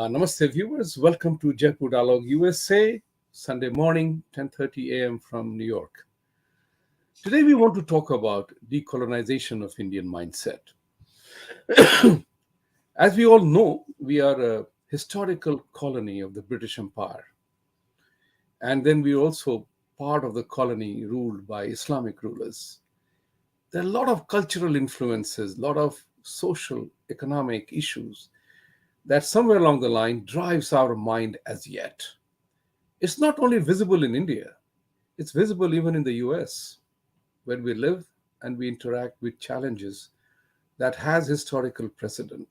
Namaste viewers, welcome to Jaipur Dialogue USA, Sunday morning, 10:30 a.m. from New York. Today we want to talk about decolonization of Indian mindset. As we all know, we are a historical colony of the British Empire. And then we're also part of the colony ruled by Islamic rulers. There are a lot of cultural influences, a lot of social, economic issues that somewhere along the line drives our mind as yet. It's not only visible in India, it's visible even in the US, where we live and we interact with challenges that has historical precedent.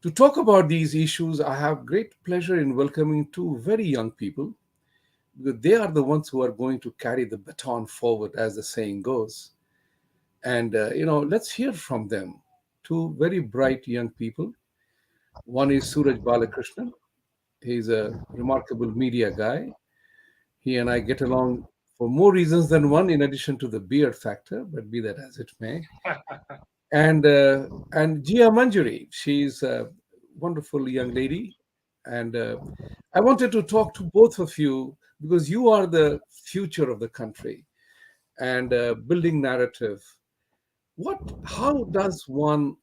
To talk about these issues, I have great pleasure in welcoming two very young people, because they are the ones who are going to carry the baton forward, as the saying goes. And, let's hear from them. Two very bright young people. One is Suraj Balakrishnan. He's a remarkable media guy. He and I get along for more reasons than one, in addition to the beard factor, but be that as it may. And Gia Manjari, she's a wonderful young lady. And I wanted to talk to both of you because you are the future of the country and building narrative. How does one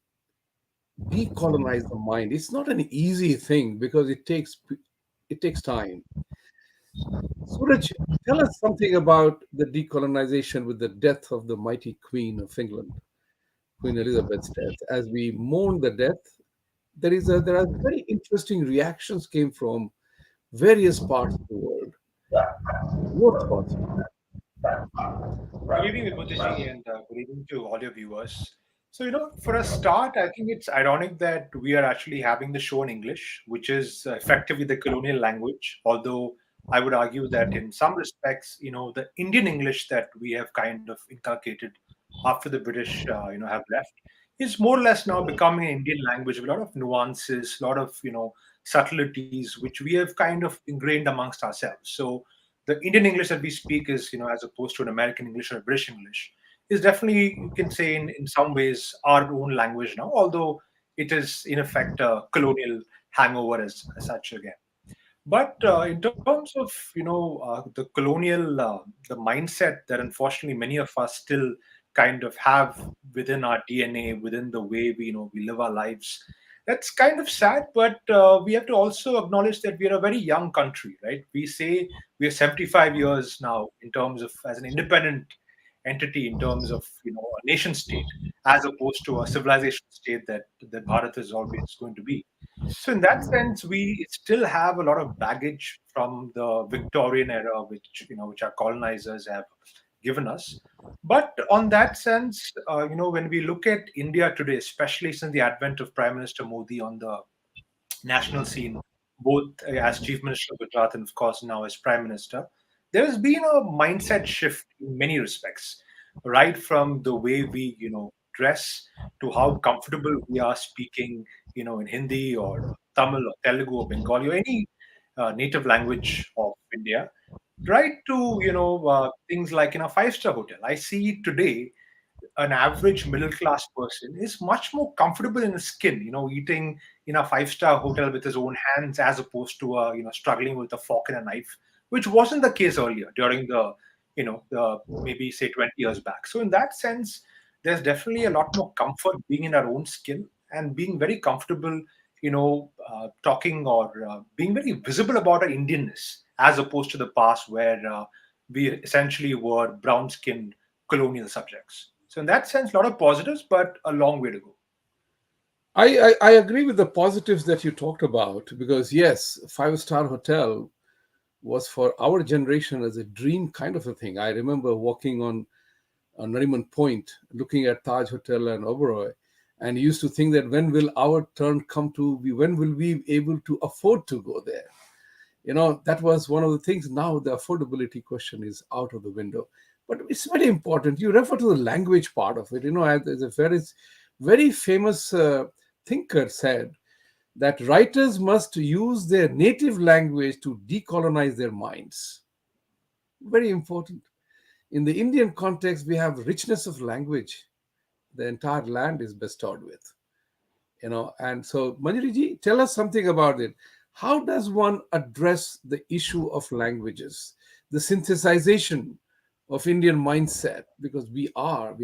decolonize the mind? It's not an easy thing because it takes time. Suraj, tell us something about the decolonization with the death of the mighty Queen of England, Queen Elizabeth's death. As we mourn the death, there are very interesting reactions came from various parts of the world. Your thoughts on that? Good evening, Vibhuti, and good evening to all your viewers. So, for a start, I think it's ironic that we are actually having the show in English, which is effectively the colonial language. Although I would argue that in some respects, the Indian English that we have kind of inculcated after the British, have left is more or less now becoming an Indian language with a lot of nuances, a lot of, subtleties, which we have kind of ingrained amongst ourselves. So, the Indian English that we speak is, as opposed to an American English or a British English, is definitely, you can say, in some ways, our own language now, although it is, in effect, a colonial hangover as such again. But in terms of, the colonial, the mindset that unfortunately many of us still kind of have within our DNA, within the way we live our lives, that's kind of sad, but we have to also acknowledge that we are a very young country, right? We say we are 75 years now in terms of as an independent entity, in terms of a nation state, as opposed to a civilization state that Bharat is always going to be. So in that sense, we still have a lot of baggage from the Victorian era, which our colonizers have given us. But on that sense, when we look at India today, especially since the advent of Prime Minister Modi on the national scene, both as Chief Minister of Gujarat and, of course, now as Prime Minister, there has been a mindset shift in many respects, right from the way we, dress to how comfortable we are speaking, in Hindi or Tamil or Telugu or Bengali or any native language of India, right to things like in a five-star hotel. I see today an average middle class person is much more comfortable in his skin, eating in a five-star hotel with his own hands as opposed to struggling with a fork and a knife, which wasn't the case earlier during the maybe say 20 years back. So in that sense, there's definitely a lot more comfort being in our own skin and being very comfortable, talking or being very visible about our Indianness as opposed to the past where we essentially were brown-skinned colonial subjects. So in that sense, a lot of positives, but a long way to go. I agree with the positives that you talked about because, yes, five-star hotel was for our generation as a dream kind of a thing. I remember walking on Nariman Point, looking at Taj Hotel and Oberoi, and used to think that when will our turn come when will we be able to afford to go there? That was one of the things. Now the affordability question is out of the window. But it's very important. You refer to the language part of it. As a very, very famous thinker said that writers must use their native language to decolonize their minds. Very important. In the Indian context, we have richness of language. The entire land is bestowed with, and so Manjari ji, tell us something about it. How does one address the issue of languages, the synthesization of Indian mindset? Because we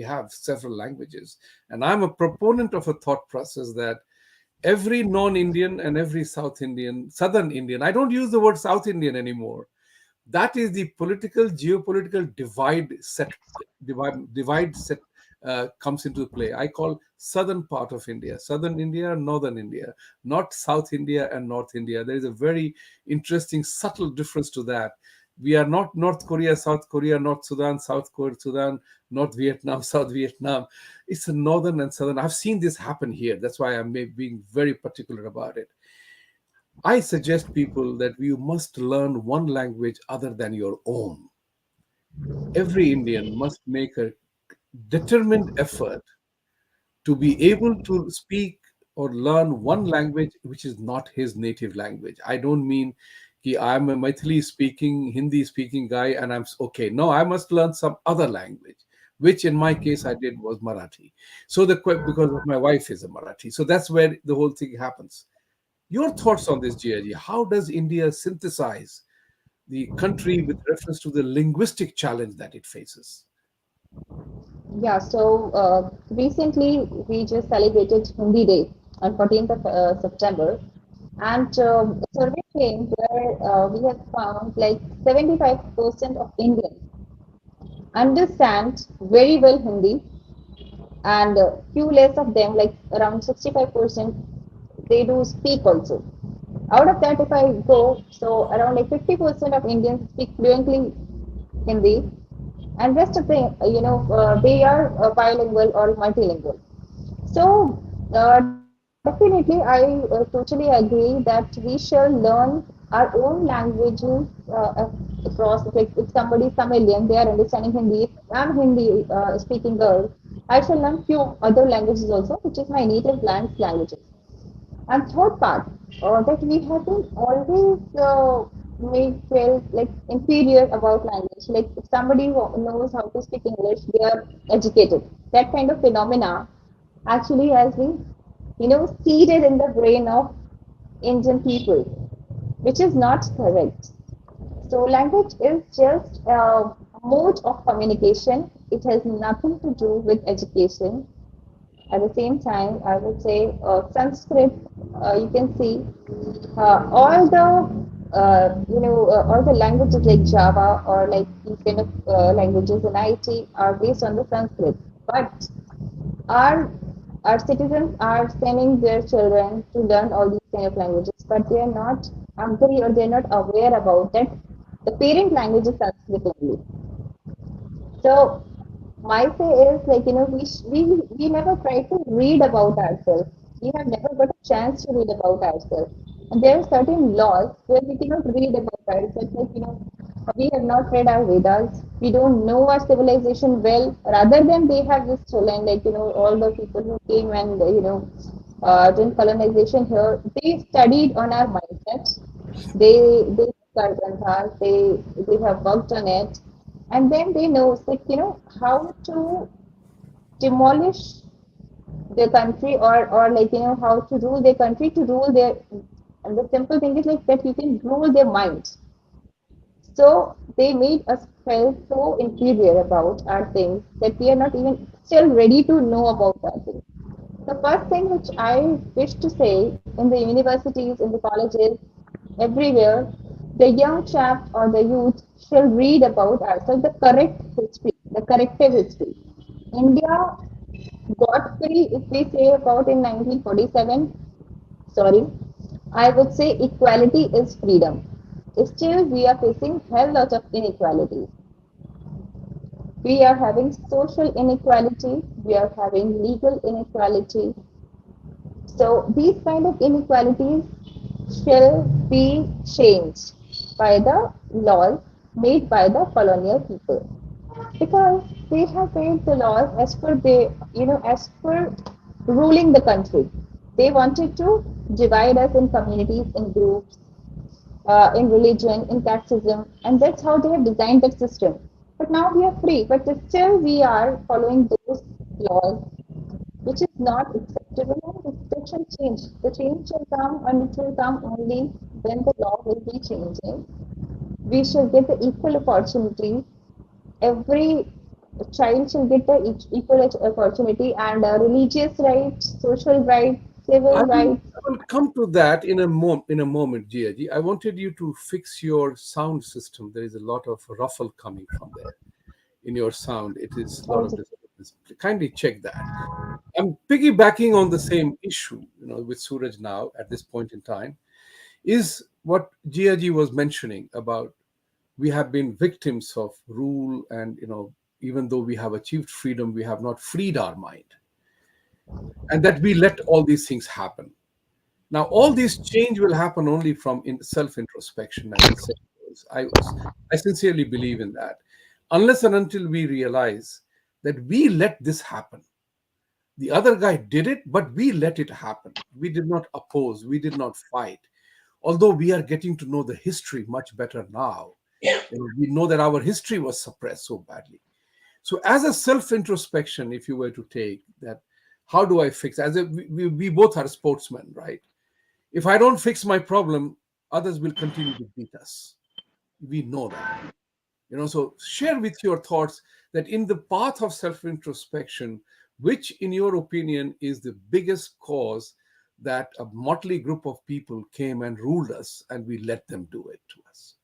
have several languages, and I'm a proponent of a thought process that every non-Indian and every South Indian, Southern Indian, I don't use the word South Indian anymore. That is the political geopolitical divide set comes into play. I call southern part of India, southern India, northern India, not South India and North India. There is a very interesting subtle difference to that. We are not North Korea, South Korea, North Sudan, South Korea, Sudan, North Vietnam, South Vietnam. It's a northern and southern. I've seen this happen here. That's why I'm being very particular about it. I suggest people that you must learn one language other than your own. Every Indian must make a determined effort to be able to speak or learn one language which is not his native language. I don't mean कि I'm a Maithili speaking, Hindi speaking guy and I'm okay. No, I must learn some other language, which in my case I did was Marathi. So because of my wife is a Marathi. So that's where the whole thing happens. Your thoughts on this, GIG? How does India synthesize the country with reference to the linguistic challenge that it faces? Yeah, so recently we just celebrated Hindi Day on 14th of September, and a survey came where we have found like 75% of Indians understand very well Hindi, and few less of them, like around 65%, they do speak also. Out of that, if I go, so around like 50% of Indians speak fluently Hindi, and rest of the they are bilingual or multilingual. So definitely I totally agree that we shall learn our own languages across. Like if somebody is Tamilian, they are understanding Hindi. If I'm Hindi speaking girl, I shall learn few other languages also, which is my native land's languages. And third part, that we have been always made feel like inferior about language. Like if somebody knows how to speak English, they are educated. That kind of phenomena actually has been, seeded in the brain of Indian people, which is not correct. So language is just a mode of communication. It has nothing to do with education. At the same time, I would say Sanskrit. You can see all the all the languages like Java or like these kind of languages in IT are based on the Sanskrit. But our our citizens are sending their children to learn all these kind of languages, but they are not agree or they are not aware about that. The parent language is Sanskrit only. So my say is like we never try to read about ourselves. We have never got a chance to read about ourselves. And there are certain laws where we cannot read about ourselves. Like we have not read our Vedas. We don't know our civilization well. Rather than they have just stolen like all the people who came and did colonization here. They studied on our mindsets. They studied granthas. They have worked on it, and then they know like how to demolish their country, or like how to rule their country, to rule their, and the simple thing is like that you can rule their minds. So they made us feel so inferior about our things that we are not even still ready to know about our things. The first thing which I wish to say in the universities, in the colleges, everywhere, the young chap or the youth shall read about ourselves the correct history, the corrective history. India got free, if we say about in 1947, sorry, I would say equality is freedom. Still, we are facing hell lot of inequalities. We are having social inequality, we are having legal inequality. So these kind of inequalities shall be changed by the laws made by the colonial people, because they have made the laws as per as per ruling the country. They wanted to divide us in communities, in groups, in religion, in casteism, and that's how they have designed that system. But now we are free, but still we are following those laws, which is not acceptable. And that shall change. The change shall come, and it will come only when the law will be changing. We should get the equal opportunity. Every child should get the equal opportunity, and religious rights, social rights, I civil will, rights. I will come to that in a moment, Giaji. I wanted you to fix your sound system. There is a lot of ruffle coming from there in your sound. It is a lot of disturbance. Kindly check that. I'm piggybacking on the same issue, with Suraj now at this point in time, is what Giaji was mentioning about we have been victims of rule, and even though we have achieved freedom, we have not freed our mind, and that we let all these things happen. Now, all this change will happen only from self introspection, as I said. I, I sincerely believe in that. Unless and until we realize that we let this happen. The other guy did it, but we let it happen. We did not oppose, we did not fight. Although we are getting to know the history much better now, we know that our history was suppressed so badly. So, as a self introspection, if you were to take that, how do I fix? We both are sportsmen, right? If I don't fix my problem, others will continue to beat us. We know that. So share with your thoughts that in the path of self introspection, which, in your opinion, is the biggest cause that a motley group of people came and ruled us and we let them do it to us?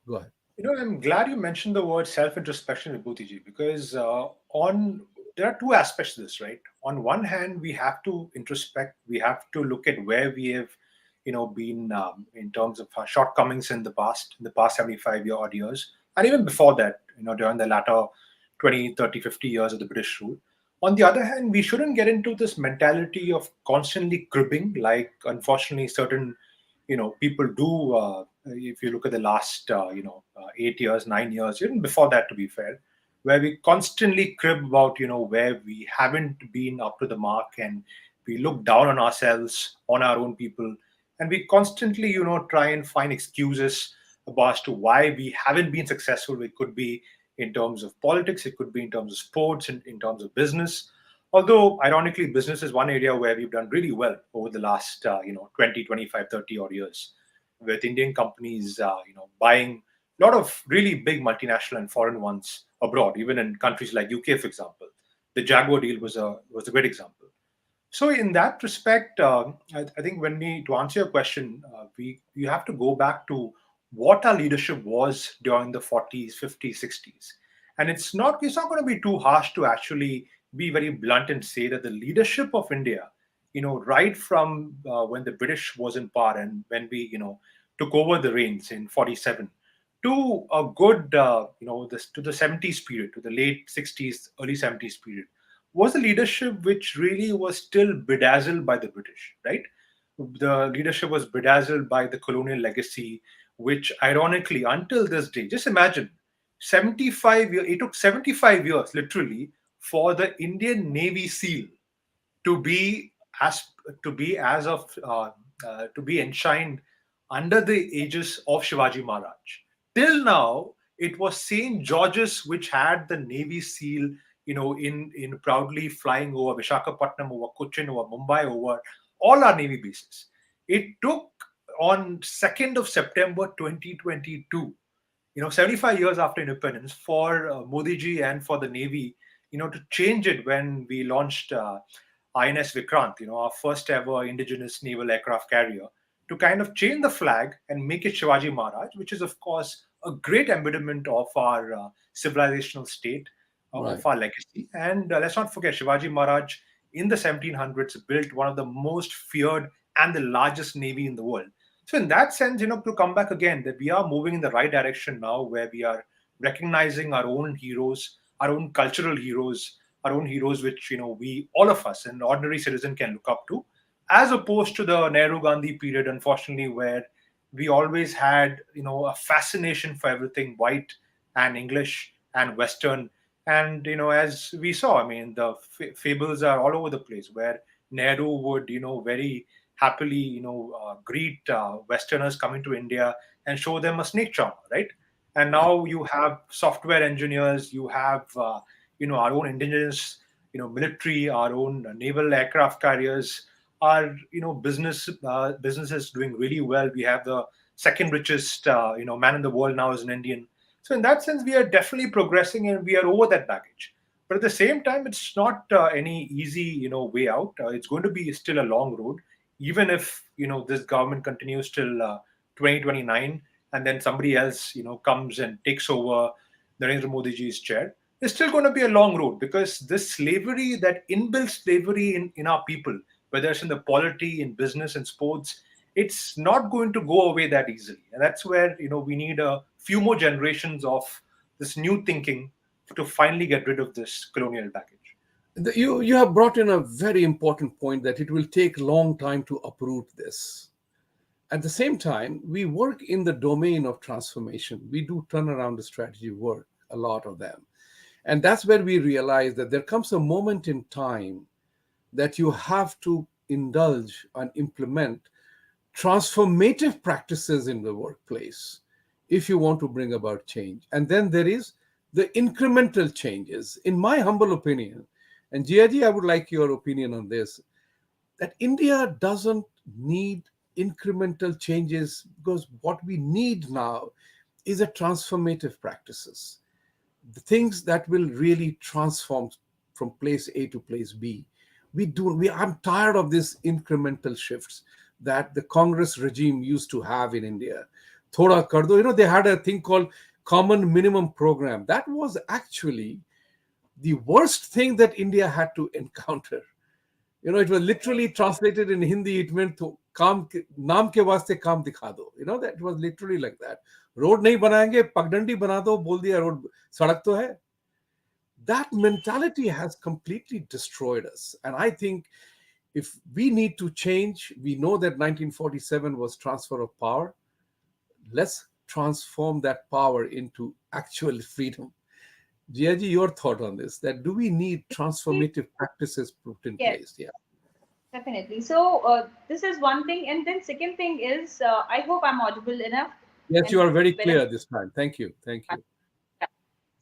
Go ahead. I'm glad you mentioned the word self-introspection, Vibhuti, because on there are two aspects to this, right? On one hand, we have to introspect. We have to look at where we have, been in terms of our shortcomings in the past 75 odd years, and even before that, during the latter 20, 30, 50 years of the British rule. On the other hand, we shouldn't get into this mentality of constantly cribbing, like unfortunately certain people do. If you look at the last 8 years, 9 years, even before that, to be fair, where we constantly crib about where we haven't been up to the mark, and we look down on ourselves, on our own people, and we constantly try and find excuses about as to why we haven't been successful. It could be in terms of politics, it could be in terms of sports, and in terms of business. Although, ironically, business is one area where we've done really well over the last, 20, 25, 30 odd years, with Indian companies, buying a lot of really big multinational and foreign ones abroad, even in countries like UK, for example. The Jaguar deal was a great example. So, in that respect, I think to answer your question, you have to go back to what our leadership was during the 40s, 50s, 60s, and it's not going to be too harsh to actually be very blunt and say that the leadership of India, right from when the British was in power, and when we took over the reins in 47, to a good to the 70s period, to the late 60s, early 70s period, was a leadership which really was still bedazzled by the British, right? The leadership was bedazzled by the colonial legacy, which ironically, until this day, just imagine, 75 years, it took 75 years literally for the Indian Navy SEAL to be as to be enshrined under the aegis of Shivaji Maharaj. Till now, it was St. George's which had the Navy SEAL, in proudly flying over Visakhapatnam, over Cochin, over Mumbai, over all our Navy bases. It took on 2nd of September 2022, 75 years after independence, for Modi ji and for the Navy, to change it when we launched INS Vikrant, our first ever indigenous naval aircraft carrier, to kind of change the flag and make it Shivaji Maharaj, which is, of course, a great embodiment of our civilizational state, Right. of our legacy. And let's not forget, Shivaji Maharaj in the 1700s built one of the most feared and the largest navy in the world. So, in that sense, to come back again, that we are moving in the right direction now, where we are recognizing our own heroes, our own cultural heroes, our own heroes, which we, all of us, an ordinary citizen, can look up to, as opposed to the Nehru Gandhi period, unfortunately, where we always had a fascination for everything white and English and Western. And as we saw, I mean, the fables are all over the place, where Nehru would, very happily, greet Westerners coming to India and show them a snake charmer, right? And Right. now you have software engineers, you have, our own indigenous, military, our own naval aircraft carriers, our, businesses doing really well. We have the second richest, man in the world now is an Indian. So in that sense, we are definitely progressing and we are over that baggage. But at the same time, it's not any easy, way out. It's going to be still a long road, even if this government continues till 2029, and then somebody else comes and takes over Narendra Modi ji's chair. It's still going to be a long road because this slavery, that inbuilt slavery in our people, whether it's in the polity, in business, and sports, it's not going to go away that easily. And that's where we need a few more generations of this new thinking to finally get rid of this colonial baggage. You have brought in a very important point that it will take long time to uproot this. At the same time, we work in the domain of transformation. We do turnaround strategy work, a lot of them. And that's where we realize that there comes a moment in time that you have to indulge and implement transformative practices in the workplace if you want to bring about change. And then there is the incremental changes. In my humble opinion, and Jiaji, I would like your opinion on this, that India doesn't need incremental changes, because what we need now is a transformative practices, the things that will really transform from place A to place B. I'm tired of these incremental shifts that the Congress regime used to have in India. Thoda kar do, they had a thing called common minimum program. That was actually the worst thing that India had to encounter. It was literally translated in Hindi. It meant to काम नाम के वास्ते काम दिखा दो. That was literally like that. Road नहीं बनाएंगे, पगडंडी बना दो, बोल दिया रोड सड़क तो है. That mentality has completely destroyed us. And I think if we need to change, we know that 1947 was transfer of power. Let's transform that power into actual freedom. Jiaji, your thought on this, that do we need transformative practices put in Yes, place? Yeah. definitely. So this is one thing, and then second thing is, I hope I'm audible enough Yes, you and are very well enough. clear this time. Thank you. Thank you. Yeah.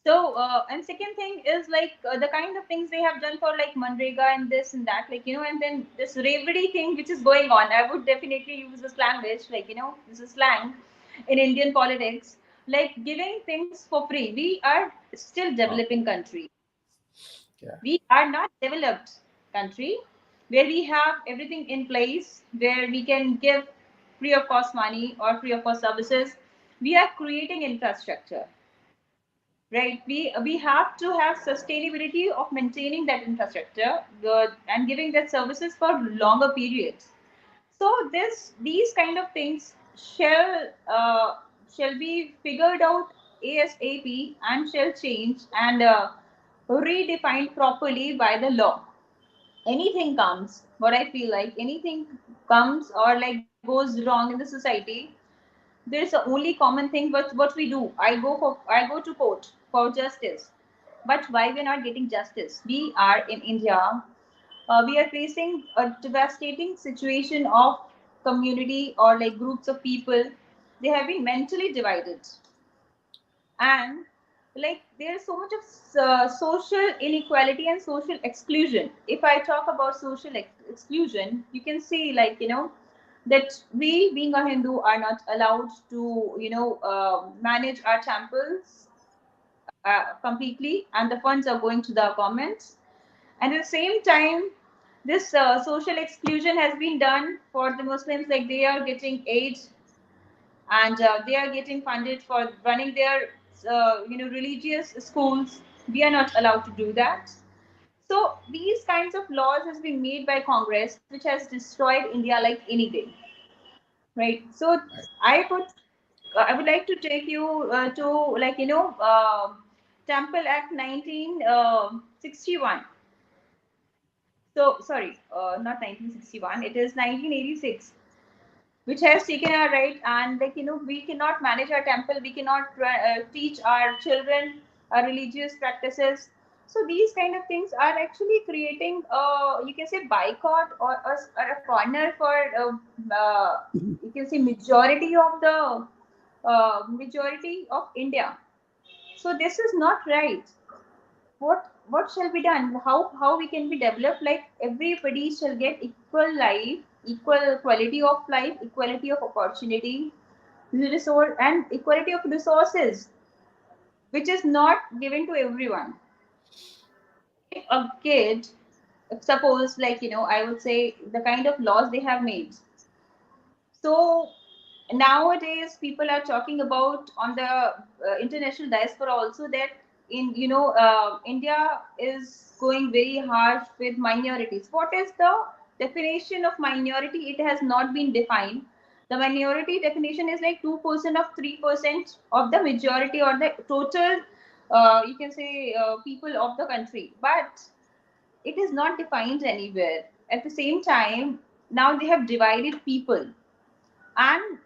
So, and second thing is like the kind of things they have done for like Manrega and this and that, like, and then this reverie thing which is going on. I would definitely use this language, like, this is slang in Indian politics, like giving things for free. We are still Wow. developing country. Yeah. We are not developed country where we have everything in place, where we can give free of cost money or free of cost services. We are creating infrastructure, right? We have to have sustainability of maintaining that infrastructure, and giving that services for longer periods. So these kind of things shall be figured out ASAP, and shall change and redefined properly by the law. Anything comes, what I feel like, anything comes or like goes wrong in the society, there's the only common thing. But what we do, I go to court for justice. But why we're not getting justice? We are in India, we are facing a devastating situation of community or like groups of people. They have been mentally divided, and like there's so much of social inequality and social exclusion. If I talk about social exclusion, you can see, like, that we being a Hindu are not allowed to manage our temples completely, and the funds are going to the governments. And at the same time, this social exclusion has been done for the Muslims, like they are getting aid, and they are getting funded for running their religious schools. We are not allowed to do that. So these kinds of laws has been made by Congress, which has destroyed India like anything, right? So Right. I would like to take you to, like, Temple Act 1961. So sorry, not 1961, it is 1986, which has taken our right. And, like, we cannot manage our temple, we cannot teach our children religious practices. So these kind of things are actually creating, you can say, boycott, or a corner for, you can say, majority of India. So this is not right. What shall be done? How we can be developed, like everybody shall get equal life, equal quality of life, equality of opportunity, resource, and equality of resources, which is not given to everyone. If a kid, suppose, like, I would say the kind of laws they have made. So nowadays people are talking about on the international diaspora also, that in, India is going very harsh with minorities. What is the definition of minority? It has not been defined. The minority definition is like 2% of 3% of the majority, or the total, you can say, people of the country, but it is not defined anywhere. At the same time, now they have divided people, and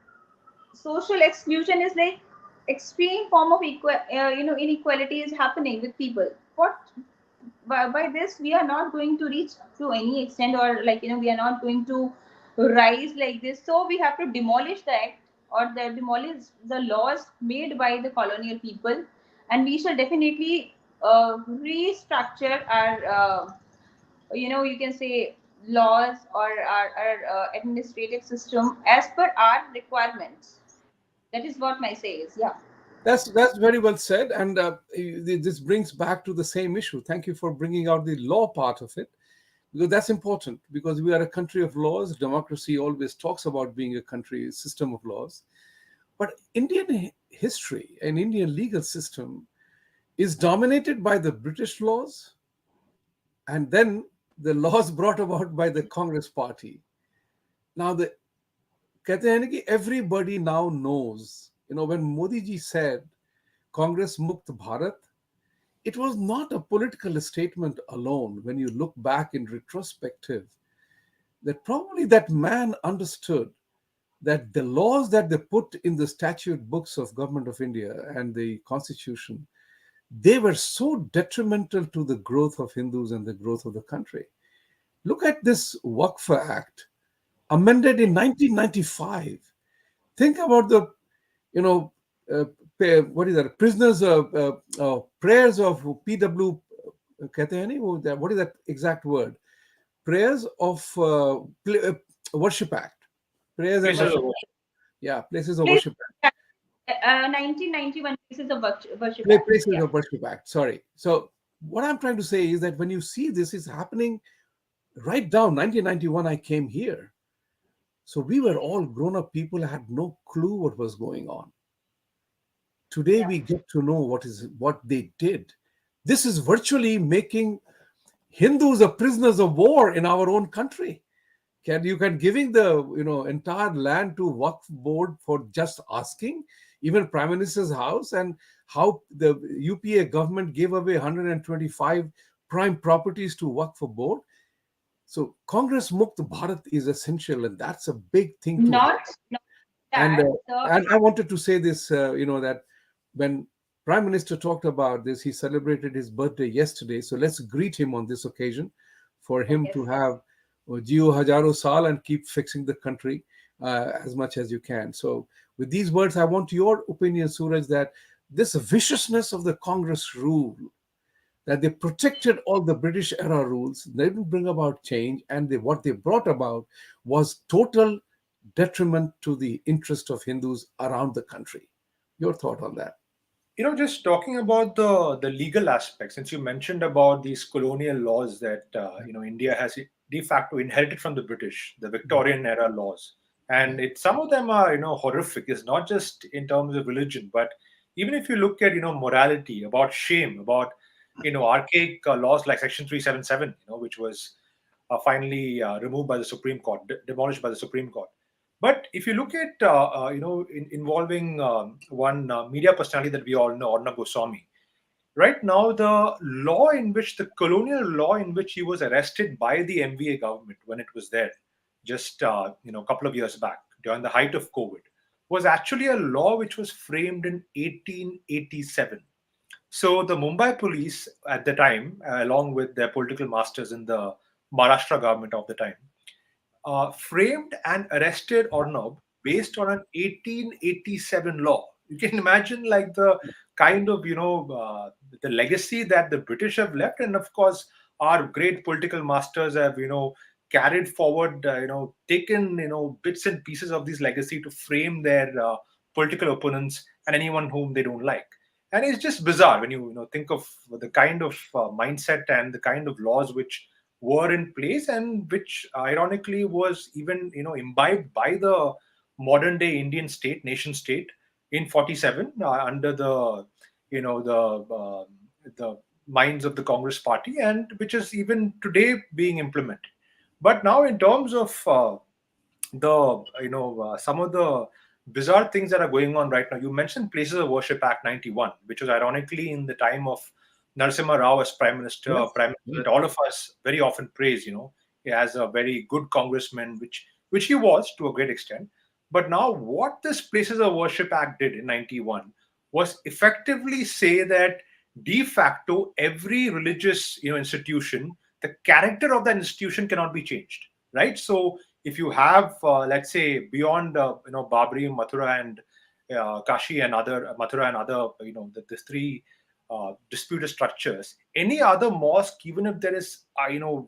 social exclusion is like extreme form of inequality is happening with people. What, by this we are not going to reach to any extent, or like, we are not going to rise like this. So we have to demolish the act, or demolish the laws made by the colonial people, and we shall definitely restructure our, you can say, laws, or our administrative system as per our requirements. That is what my say is. Yeah. That's very well said, and this brings back to the same issue. Thank you for bringing out the law part of it, because that's important. Because we are a country of laws. Democracy always talks about being a country system of laws, but Indian history and Indian legal system is dominated by the British laws, and then the laws brought about by the Congress Party. Now the कहते हैं ना कि everybody now knows. When Modi ji said Congress Mukt Bharat, it was not a political statement alone. When you look back in retrospective, that probably that man understood that the laws that they put in the statute books of Government of India and the Constitution, they were so detrimental to the growth of Hindus and the growth of the country. Look at this Waqf Act, amended in 1995. Think about the, uh, what is that? Prisoners' prayers of PW. कहते हैं नहीं वो, what is that exact word? Prayers of Worship Act. Prayers and Places of worship. worship. Yeah, places of worship. 1991 Places of Worship Act. Places Yeah. of Worship Act. Sorry. So what I'm trying to say is that when you see this is happening right down 1991, I came here. So we were all grown-up people, had no clue what was going on. Today Yeah. we get to know what they did. This is virtually making Hindus are prisoners of war in our own country. You can giving the entire land to Waqf board for just asking, even Prime Minister's house, and how the UPA government gave away 125 prime properties to Waqf board. So Congress Mukt Bharat is essential, and that's a big thing to Not and that the and I wanted to say this, that when Prime Minister talked about this, he celebrated his birthday yesterday. So let's greet him on this occasion, for him yes, to have Jio Hajaro Sal and keep fixing the country as much as you can. So with these words, I want your opinion, Suraj, that this viciousness of the Congress rule, that they protected all the British era rules, they didn't bring about change, and what they brought about was total detriment to the interest of Hindus around the country. Your thought on that? Just talking about the legal aspect, since you mentioned about these colonial laws that India has de facto inherited from the British, the Victorian era laws, and some of them are horrific. It's not just in terms of religion, but even if you look at morality, about shame, about archaic laws like Section 377, which was finally removed by the Supreme Court, demolished by the Supreme Court. But if you look at, involving one media personality that we all know, Arnab Goswami, right now the law in which, the colonial law in which he was arrested by the MVA government when it was there, just a couple of years back during the height of COVID, was actually a law which was framed in 1887. So the Mumbai police at the time, along with their political masters in the Maharashtra government of the time, framed and arrested Arnab based on an 1887 law. You can imagine like the kind of the legacy that the British have left, and of course our great political masters have carried forward, taken bits and pieces of this legacy to frame their political opponents and anyone whom they don't like. And it's just bizarre when you think of the kind of mindset and the kind of laws which were in place, and which ironically was even imbibed by the modern day Indian state, nation state, in 47 under the the minds of the Congress party, and which is even today being implemented. But now in terms of the some of the bizarre things that are going on right now. You mentioned Places of Worship Act 91, which was ironically in the time of Narasimha Rao as prime minister, Yes. prime minister that all of us very often praise. He has a very good congressman, which he was to a great extent. But now, what this Places of Worship Act did in 91 was effectively say that de facto every religious institution, the character of that institution cannot be changed, right? So if you have let's say beyond Babri, Mathura, and Kashi, and other Mathura and other the three disputed structures, any other mosque, even if there is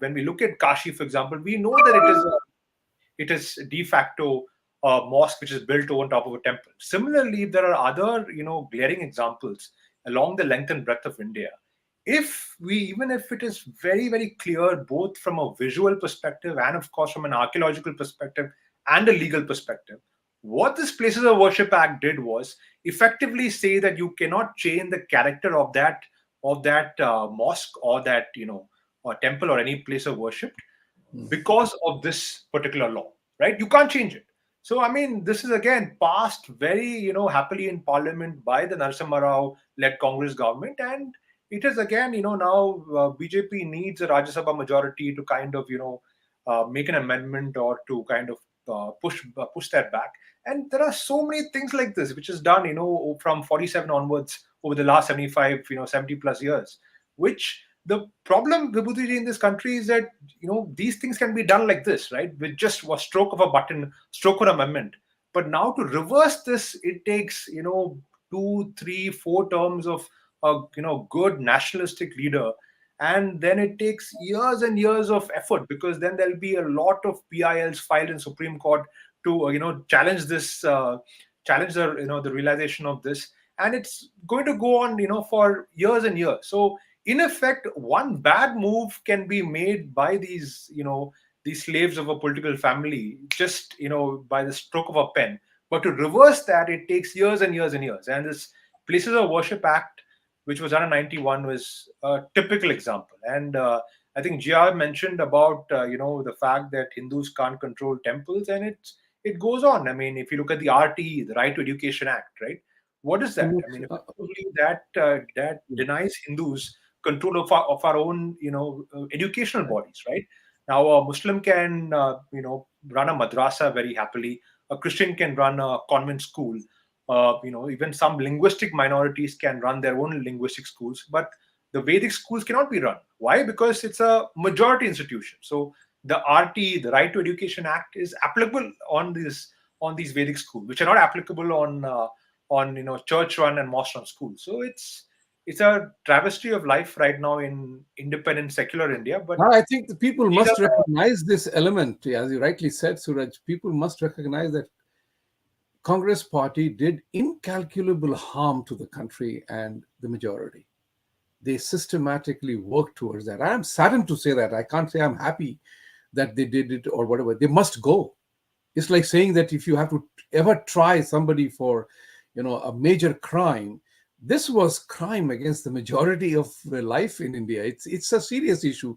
when we look at Kashi, for example, we know that it is de facto a mosque which is built on top of a temple. Similarly, there are other glaring examples along the length and breadth of India. If we, even if it is very very clear both from a visual perspective and of course from an archaeological perspective and a legal perspective, what this Places of Worship Act did was effectively say that you cannot change the character of that mosque or that or temple or any place of worship because of this particular law, right? You can't change it. So, I mean, this is again passed very, happily in Parliament by the Narasimha Rao led Congress government, and it is again, now BJP needs a Rajya Sabha majority to kind of, make an amendment or to kind of push that back. And there are so many things like this which is done, from 47 onwards over the last 75, 70 plus years, which the problem, Vibhuti, in this country is that these things can be done like this, right? With just a stroke of a button, stroke of an amendment. But now to reverse this, it takes 2, 3, 4 terms of a good nationalistic leader, and then it takes years and years of effort, because then there'll be a lot of PILs filed in Supreme Court to challenge this, challenge the the realization of this, and it's going to go on for years and years. So in effect, one bad move can be made by these slaves of a political family just by the stroke of a pen. But to reverse that, it takes years and years and years. And this Places of Worship Act, which was done in 91, was a typical example. And I think Jia mentioned about the fact that Hindus can't control temples, and it goes on. I mean, if you look at the RTE, the Right to Education Act, right? What is that? I mean, effectively, that denies Hindus control of our own educational bodies, right? Now a Muslim can run a madrasa very happily, a Christian can run a convent school, even some linguistic minorities can run their own linguistic schools, but the Vedic schools cannot be run. Why? Because it's a majority institution. So the RT, the Right to Education Act, is applicable on these Vedic schools, which are not applicable on church run and mosque run schools. So it's a travesty of life right now in independent secular India. But I think the people these must are- recognize this element, as you rightly said, Suraj. People must recognize that Congress party did incalculable harm to the country and the majority. They systematically worked towards that. I'm saddened to say that. I can't say I'm happy that they did it or whatever. They must go. It's like saying that if you have to ever try somebody for, a major crime, this was crime against the majority of life in India. It's a serious issue.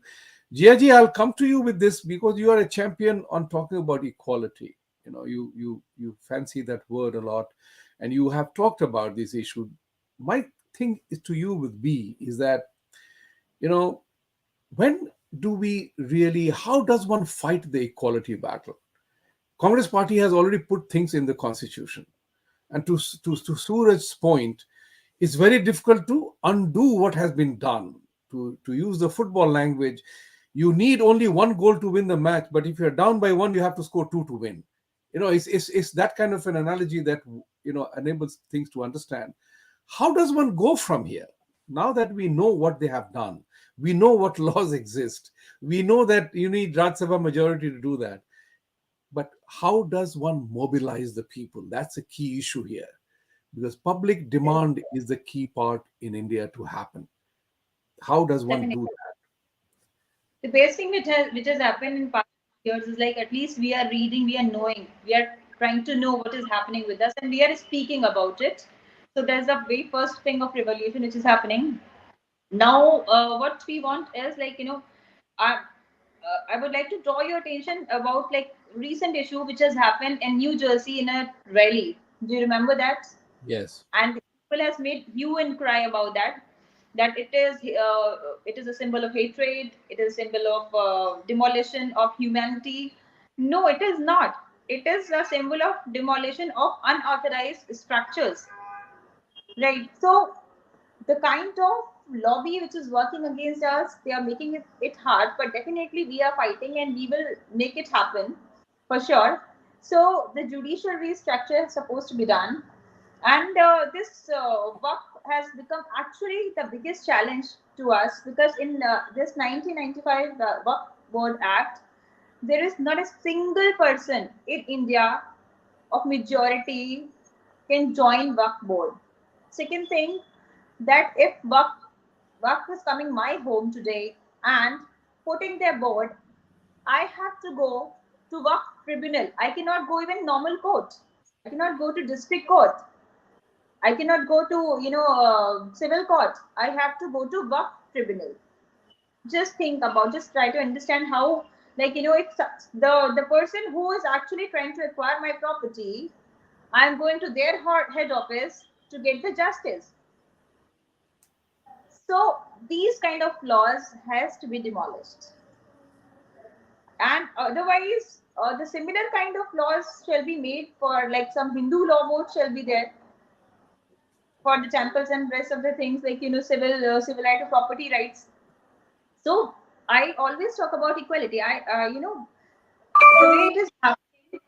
Jiaji, I'll come to you with this because you are a champion on talking about equality. You fancy that word a lot, and you have talked about this issue. My thing to you would be is that, when do we really, how does one fight the equality battle? Congress party has already put things in the constitution. And to Suraj's point, It's very difficult to undo what has been done. To use the football language, you need only one goal to win the match, but if you're down by one, you have to score two to win. It's that kind of an analogy that enables things to understand. How does one go from here? Now that we know what they have done, we know what laws exist, we know that you need Rajya Sabha majority to do that. But how does one mobilize the people? That's a key issue here, because public demand is the key part in India to happen. How does one Definitely. do that? The best thing which has happened in past years is like at least we are reading, we are knowing, we are trying to know what is happening with us, and we are speaking about it. So there's a very first thing of revolution which is happening now. What we want is like I would like to draw your attention about like recent issue which has happened in New Jersey in a rally. Do you remember that? Yes. And people has made hue and cry about that, that it is a symbol of hatred, it is a symbol of demolition of humanity. No, it is not. It is a symbol of demolition of unauthorized structures, right? So the kind of lobby which is working against us, they are making it hard, but definitely we are fighting and we will make it happen for sure. So the judicial restructure is supposed to be done, and this work has become actually the biggest challenge to us, because in this 1995 work board act, there is not a single person in India of majority can join work board. Second thing, that if work is coming my home today and putting their board, I have to go to work tribunal. I cannot go even normal court. I cannot go to district court. I cannot go to civil court. I have to go to work tribunal. Just think about, just try to understand how, like if the person who is actually trying to acquire my property, I'm going to their head office to get the justice. So these kind of laws has to be demolished, and otherwise the similar kind of laws shall be made for, like some Hindu law board shall be there for the temples and rest of the things, like civil right of property rights. So I always talk about equality. I the way it is happening,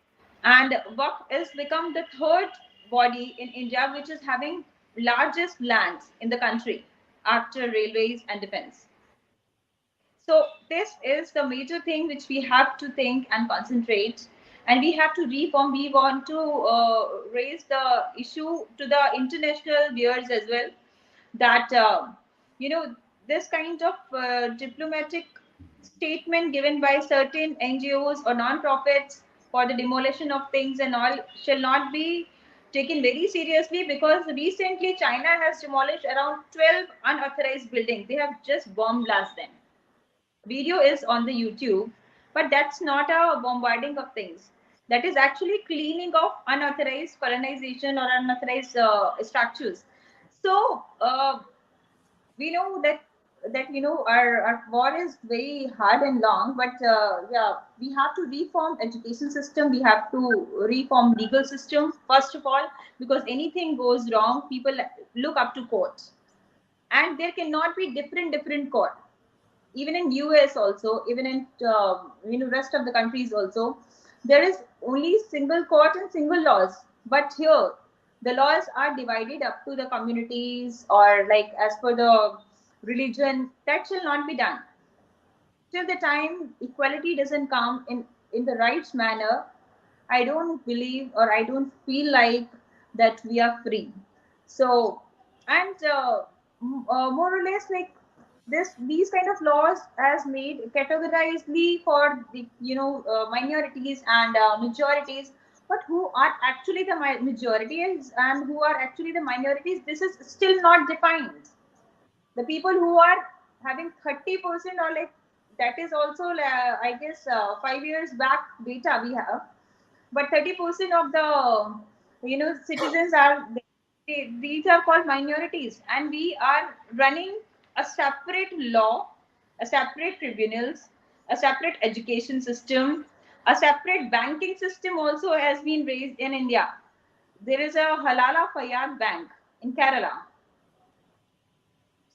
and WAC is become the third body in India which is having largest lands in the country after railways and defense. So this is the major thing which we have to think and concentrate, and we have to reform. We want to raise the issue to the international viewers as well, that you know this kind of diplomatic statement given by certain NGOs or non-profits for the demolition of things and all shall not be taken very seriously, because recently China has demolished around 12 unauthorized buildings. They have just bomb blast them. Video is on the YouTube, but that's not a bombarding of things. That is actually cleaning of unauthorized colonization or unauthorized structures. So we know that our war is very hard and long, but yeah, we have to reform education system. We have to reform legal system first of all, because anything goes wrong, people look up to courts, and there cannot be different court. Even in US also, even in rest of the countries also, there is only single court and single laws. But here the laws are divided up to the communities, or like as per the religion. That shall not be done till the time equality doesn't come in the right manner. I don't believe, or I don't feel like that we are free. So, and more or less, like these kind of laws as made categorizedly for the minorities and majorities. But who are actually the majorities and who are actually the minorities, this is still not defined. The people who are having 30%, or like that is also I guess 5 years back data we have, but 30% of the citizens are, these are called minorities, and we are running a separate law, a separate tribunals, a separate education system, a separate banking system also has been raised in India. There is a Halala Fayyad bank in Kerala.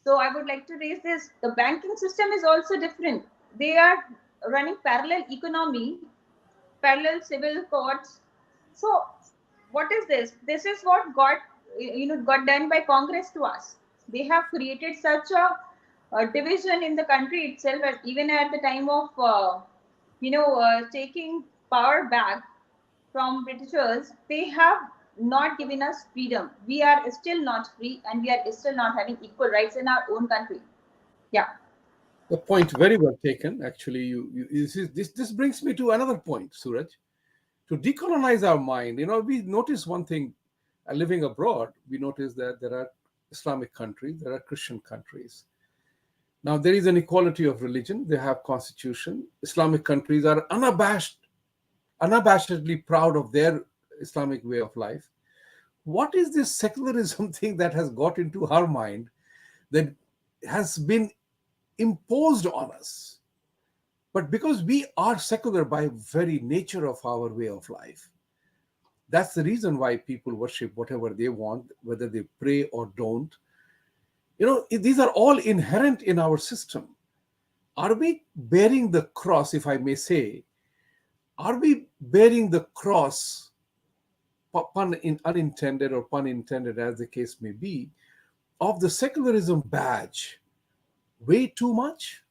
So I would like to raise this. The banking system is also different. They are running parallel economy, parallel civil courts. So what is this? This is what got done by Congress to us. They have created such a division in the country itself, and even at the time of taking power back from Britishers, they have not given us freedom. We are still not free, and we are still not having equal rights in our own country. Yeah. The point very well taken. Actually, this brings me to another point, Suraj. To decolonize our mind, we notice one thing. Living abroad, we notice that there are Islamic countries, there are Christian countries. Now there is an equality of religion. They have constitution. Islamic countries are unabashedly proud of their Islamic way of life. What is this secularism thing that has got into our mind that has been imposed on us? But because we are secular by very nature of our way of life, that's the reason why people worship whatever they want, whether they pray or don't. These are all inherent in our system. Are we bearing the cross, if I may say, are we bearing the cross, unintended or pun intended, as the case may be, of the secularism badge way too much?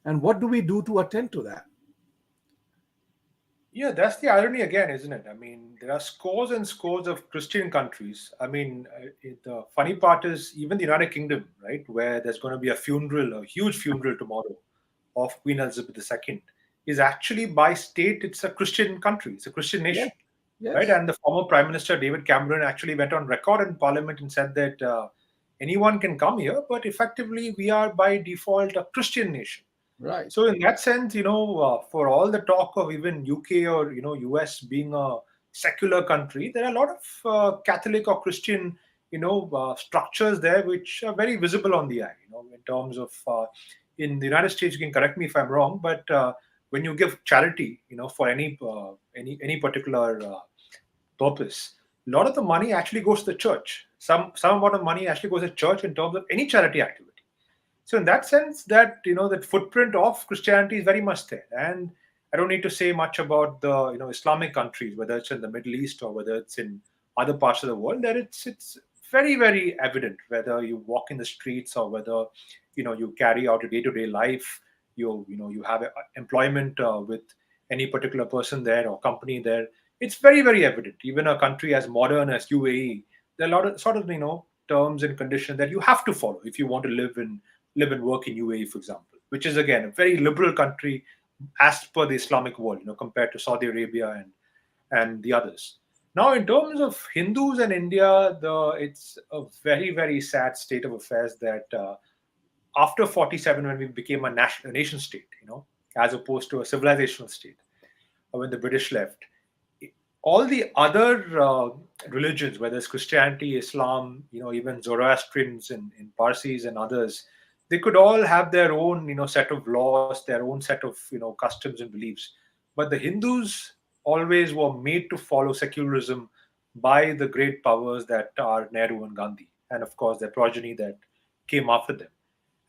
And what do we do to attend to that? Yeah, that's the irony again, isn't it? I mean, there are scores and scores of Christian countries. I mean, the funny part is even the United Kingdom, right, where there's going to be a funeral, a huge funeral tomorrow of Queen Elizabeth II, is actually by state, it's a Christian country, it's a Christian Yes, nation, right? yes, And the former Prime Minister David Cameron actually went on record in Parliament and said that anyone can come here, but effectively we are by default a Christian nation. right, So in that sense, for all the talk of even UK or US being a secular country, there are a lot of Catholic or Christian structures there which are very visible on the eye. In terms of in the United States, you can correct me if I'm wrong, but when you give charity, for any particular purpose, a lot of the money actually goes to the church. Some amount of money actually goes to church in terms of any charity activity. So in that sense, that footprint of Christianity is very much there. And I don't need to say much about the Islamic countries, whether it's in the Middle East or whether it's in other parts of the world, that it's very, very evident whether you walk in the streets or whether you carry out your day-to-day life, you have employment with any particular person there or company there. It's very, very evident. Even a country as modern as UAE, there are a lot of sort of terms and conditions that you have to follow if you want to live and work in UAE, for example, which is again a very liberal country as per the Islamic world, compared to Saudi Arabia and the others. Now, in terms of Hindus and India, it's a very, very sad state of affairs that after 47, when we became a nation state, as opposed to a civilizational state, when the British left, all the other religions, whether it's Christianity, Islam, even Zoroastrians and Parsis and others, they could all have their own, set of laws, their own set of, customs and beliefs. But the Hindus always were made to follow secularism by the great powers that are Nehru and Gandhi, and of course their progeny that came after them.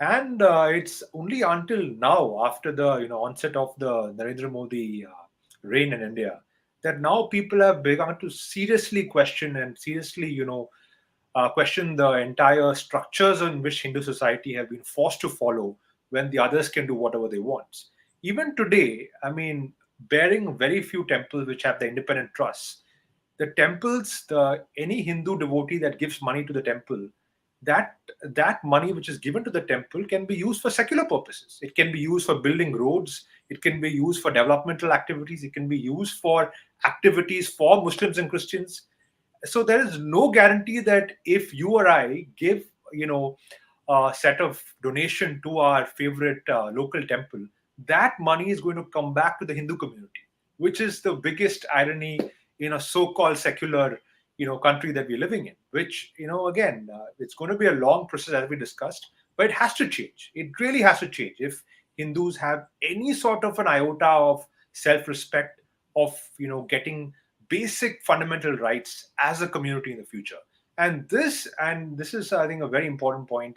And it's only until now, after the onset of the Narendra Modi reign in India, that now people have begun to seriously question and seriously, question the entire structures in which Hindu society have been forced to follow when the others can do whatever they want. Even today, I mean, bearing very few temples which have the independent trusts, the temples, any Hindu devotee that gives money to the temple, that money which is given to the temple can be used for secular purposes. It can be used for building roads. It can be used for developmental activities. It can be used for activities for Muslims and Christians. So there is no guarantee that if you or I give a set of donation to our favorite local temple, that money is going to come back to the Hindu community, which is the biggest irony in a so-called secular country that we're living in. Which again, it's going to be a long process, as we discussed, but it has to change. It really has to change if Hindus have any sort of an iota of self-respect, of getting basic fundamental rights as a community in the future. And this is, I think, a very important point.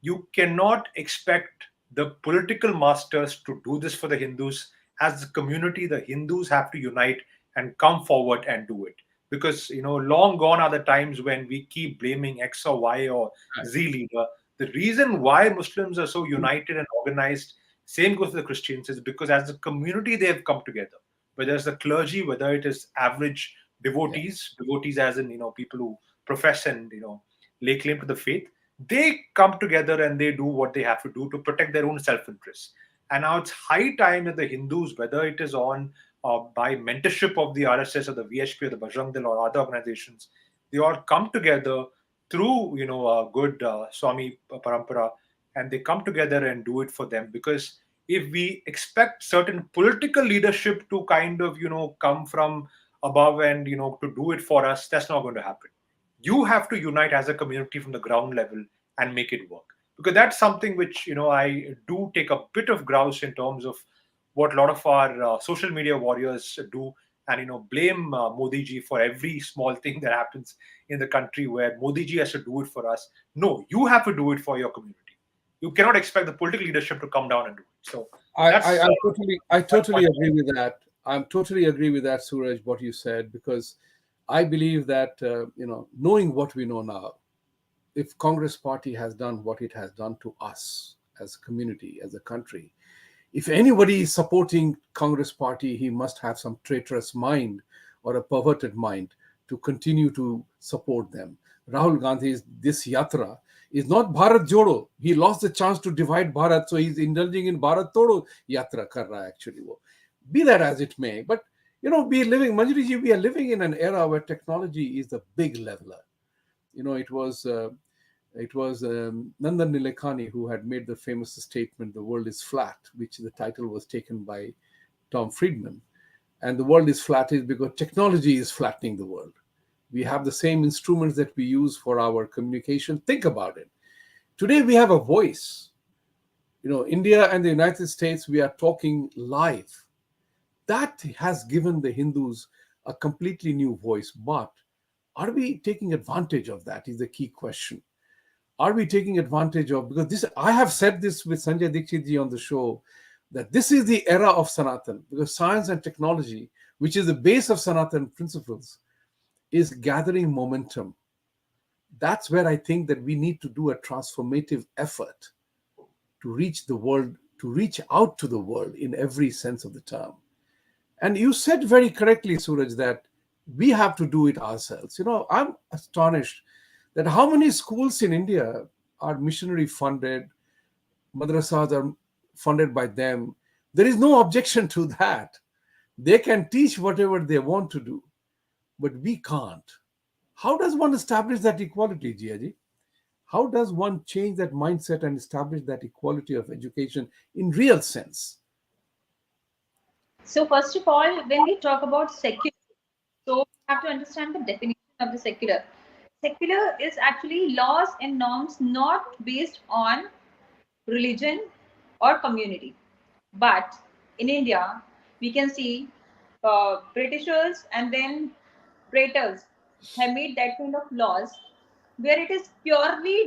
You cannot expect the political masters to do this for the Hindus. As a community, the Hindus have to unite and come forward and do it. Because, long gone are the times when we keep blaming X or Y or Right. Z leader. The reason why Muslims are so united and organized, same goes for the Christians, is because as a community they have come together. Whether it's the clergy, whether it is average Yeah. devotees as in, people who profess and, lay claim to the faith, they come together and they do what they have to do to protect their own self-interest. And now it's high time that the Hindus, whether it is on by mentorship of the RSS or the VHP or the Bajrang Dal or other organizations, they all come together through, a good Swami Parampara, and they come together and do it for them. Because if we expect certain political leadership to kind of, come from above and, to do it for us, that's not going to happen. You have to unite as a community from the ground level and make it work, because that's something which, I do take a bit of grouse in terms of what a lot of our social media warriors do, and, blame Modi ji for every small thing that happens in the country, where Modi ji has to do it for us. No, you have to do it for your community. You cannot expect the political leadership to come down and do it. So I, I, that's I totally I that's my totally agree with that. I'm totally agree with that, Suraj, what you said, because I believe that knowing what we know now, if Congress Party has done what it has done to us as a community, as a country, if anybody is supporting Congress Party, he must have some traitorous mind or a perverted mind to continue to support them. Rahul Gandhi's this yatra is not Bharat Jodo. He lost the chance to divide Bharat, so he's indulging in Bharat Todo yatra kar raha actually. Wo. Be that as it may, but Manjari ji, we are living in an era where technology is the big leveler. It was Nandan Nilekani who had made the famous statement, "The world is flat," which the title was taken by Tom Friedman. And the world is flat is because technology is flattening the world. We have the same instruments that we use for our communication. Think about it. Today we have a voice. India and the United States, we are talking live. That has given the Hindus a completely new voice. But are we taking advantage of that? Is the key question. Are we taking advantage of, because this, I have said this with Sanjay Dixit ji on the show, that this is the era of Sanatan, because science and technology, which is the base of Sanatan principles, is gathering momentum. That's where I think that we need to do a transformative effort to reach the world, to reach out to the world in every sense of the term. And you said very correctly, Suraj, that we have to do it ourselves. I'm astonished that how many schools in India are missionary funded, madrasas are funded by them. There is no objection to that. They can teach whatever they want to do, but we can't. How does one establish that equality, Jiaji? How does one change that mindset and establish that equality of education in real sense? So first of all, when we talk about secular, so we have to understand the definition of the secular. Secular is actually laws and norms not based on religion or community. But in India, we can see Britishers and then Britons have made that kind of laws where it is purely,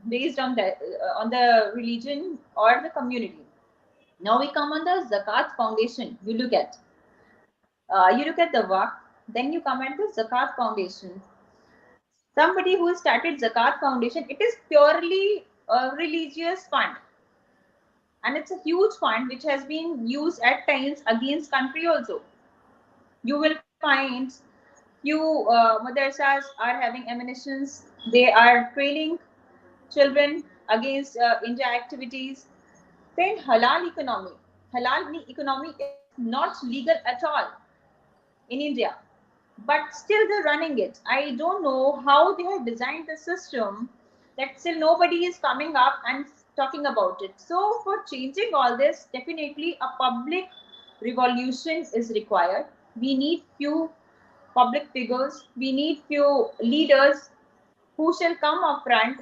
based on the religion or the community. Now we come on the Zakat Foundation. You look at the WAC, then you come at the Zakat Foundation. Somebody who started Zakat Foundation, it is purely a religious fund, and it's a huge fund which has been used at times against country also. You will find few madrasas are having ammunitions. They are training children against India activities. Then halal economy. Halal economy is not legal at all in India, but still they're running it. I don't know how they have designed the system that still nobody is coming up and talking about it. So, for changing all this, definitely a public revolution is required. We need few public figures, we need few leaders who shall come up front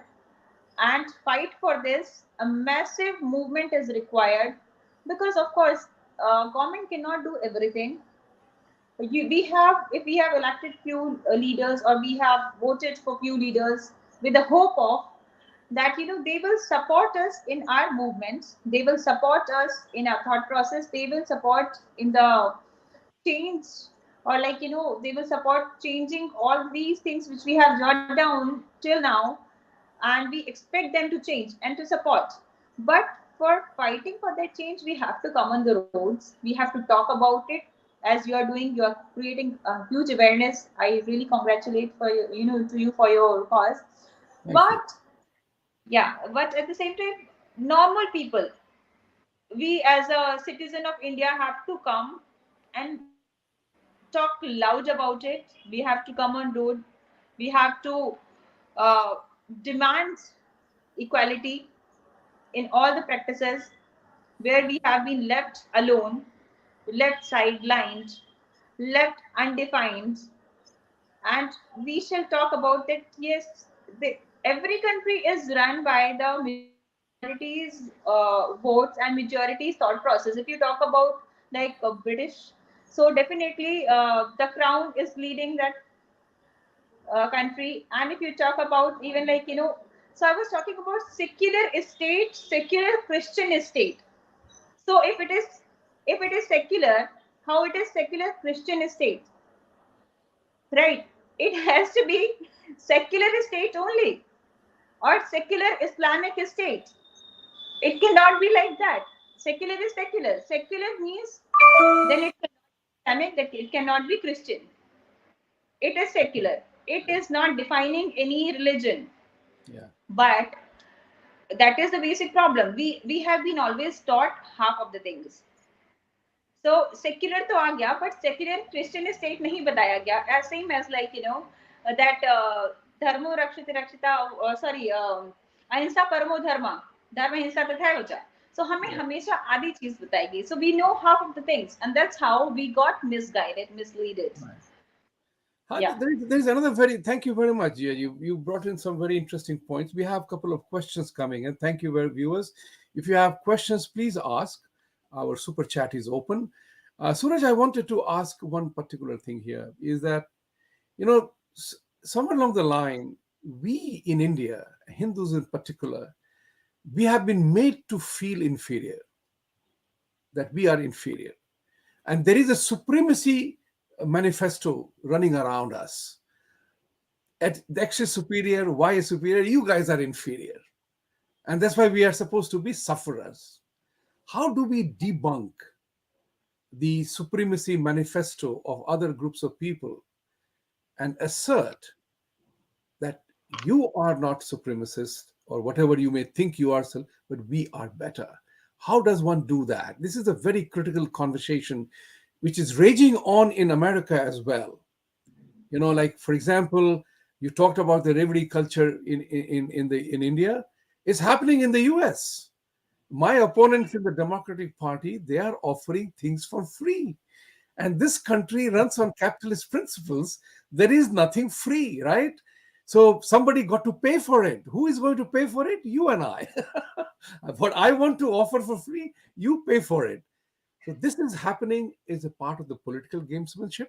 and fight for this. A massive movement is required because, of course, government cannot do everything. we have, if we have elected few leaders, or we have voted for few leaders with the hope of that, they will support us in our movements, they will support us in our thought process, they will support in the change, or like, they will support changing all these things which we have jotted down till now, and we expect them to change and to support. But for fighting for that change, we have to come on the roads, we have to talk about it. As you are doing, you are creating a huge awareness. I really congratulate for you, to you for your cause. Thank you. But yeah, but at the same time, normal people, we as a citizen of India have to come and talk loud about it. We have to come on road. We have to uh, demand equality in all the practices where we have been left alone, left sidelined, left undefined. And we shall talk about that. Yes, every country is run by the majority's votes and majority's thought process. If you talk about like a British, so definitely the crown is leading that country. And if you talk about even like, so I was talking about secular state, secular Christian state. So if it is secular, how it is secular Christian state, right? It has to be secular state only, or secular Islamic state. It cannot be like that. Secular is secular. Secular means then it cannot be Islamic, that it cannot be Christian. It is secular. It is not defining any religion. Yeah. But that is the basic problem. We have been always taught half of the things. So secular तो आ गया, but secular Christian state नहीं बताया गया. As same as like, that धर्मो रक्षित रक्षिता, sorry, अहिंसा परमो धर्म, धर्म हिंसा तथा च. So हमें Yeah. हमेशा आधी चीज बताएगी. So we know half of the things, and that's how we got misguided, misleaded. Right. Yeah. There's another very, thank you very much. Yeah, you brought in some very interesting points. We have a couple of questions coming in. Thank you, very viewers. If you have questions, please ask. Our super chat is open. Suraj, I wanted to ask one particular thing here is that, somewhere along the line, we in India, Hindus in particular, we have been made to feel inferior, that we are inferior. And there is a supremacy manifesto running around us. At the X is superior, Y is superior, you guys are inferior. And that's why we are supposed to be sufferers. How do we debunk the supremacy manifesto of other groups of people and assert that you are not supremacist or whatever you may think you are, but we are better? How does one do that? This is a very critical conversation which is raging on in America as well. Like for example, you talked about the reverie culture in India. It's happening in the US. My opponents in the Democratic Party, they are offering things for free. And this country runs on capitalist principles. There is nothing free, right? So somebody got to pay for it. Who is going to pay for it? You and I. What I want to offer for free, you pay for it. So this is happening is a part of the political gamesmanship.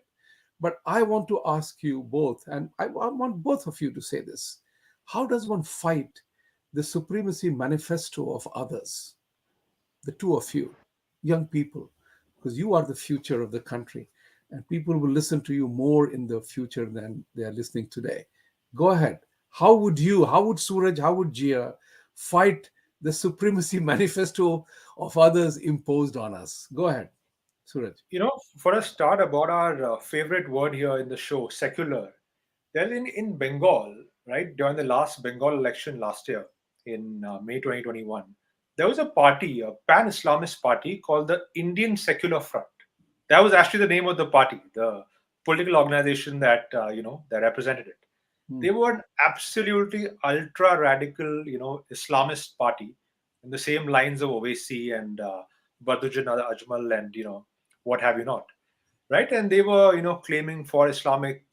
But I want to ask you both, and I want both of you to say this. How does one fight the supremacy manifesto of others? The two of you, young people, because you are the future of the country, and people will listen to you more in the future than they are listening today. Go ahead. How would Suraj, how would Jia fight the supremacy manifesto of others imposed on us? Go ahead, Suraj. For a start, about our favorite word here in the show, secular. Well, in Bengal, right, during the last Bengal election last year in May 2021, there was a party, a pan Islamist party called the Indian Secular Front. That was actually the name of the party, the political organization that, that represented it. They were an absolutely ultra radical, Islamist party in the same lines of Owaisi and Badruddin Ajmal and, what have you not. Right. And they were, claiming for Islamic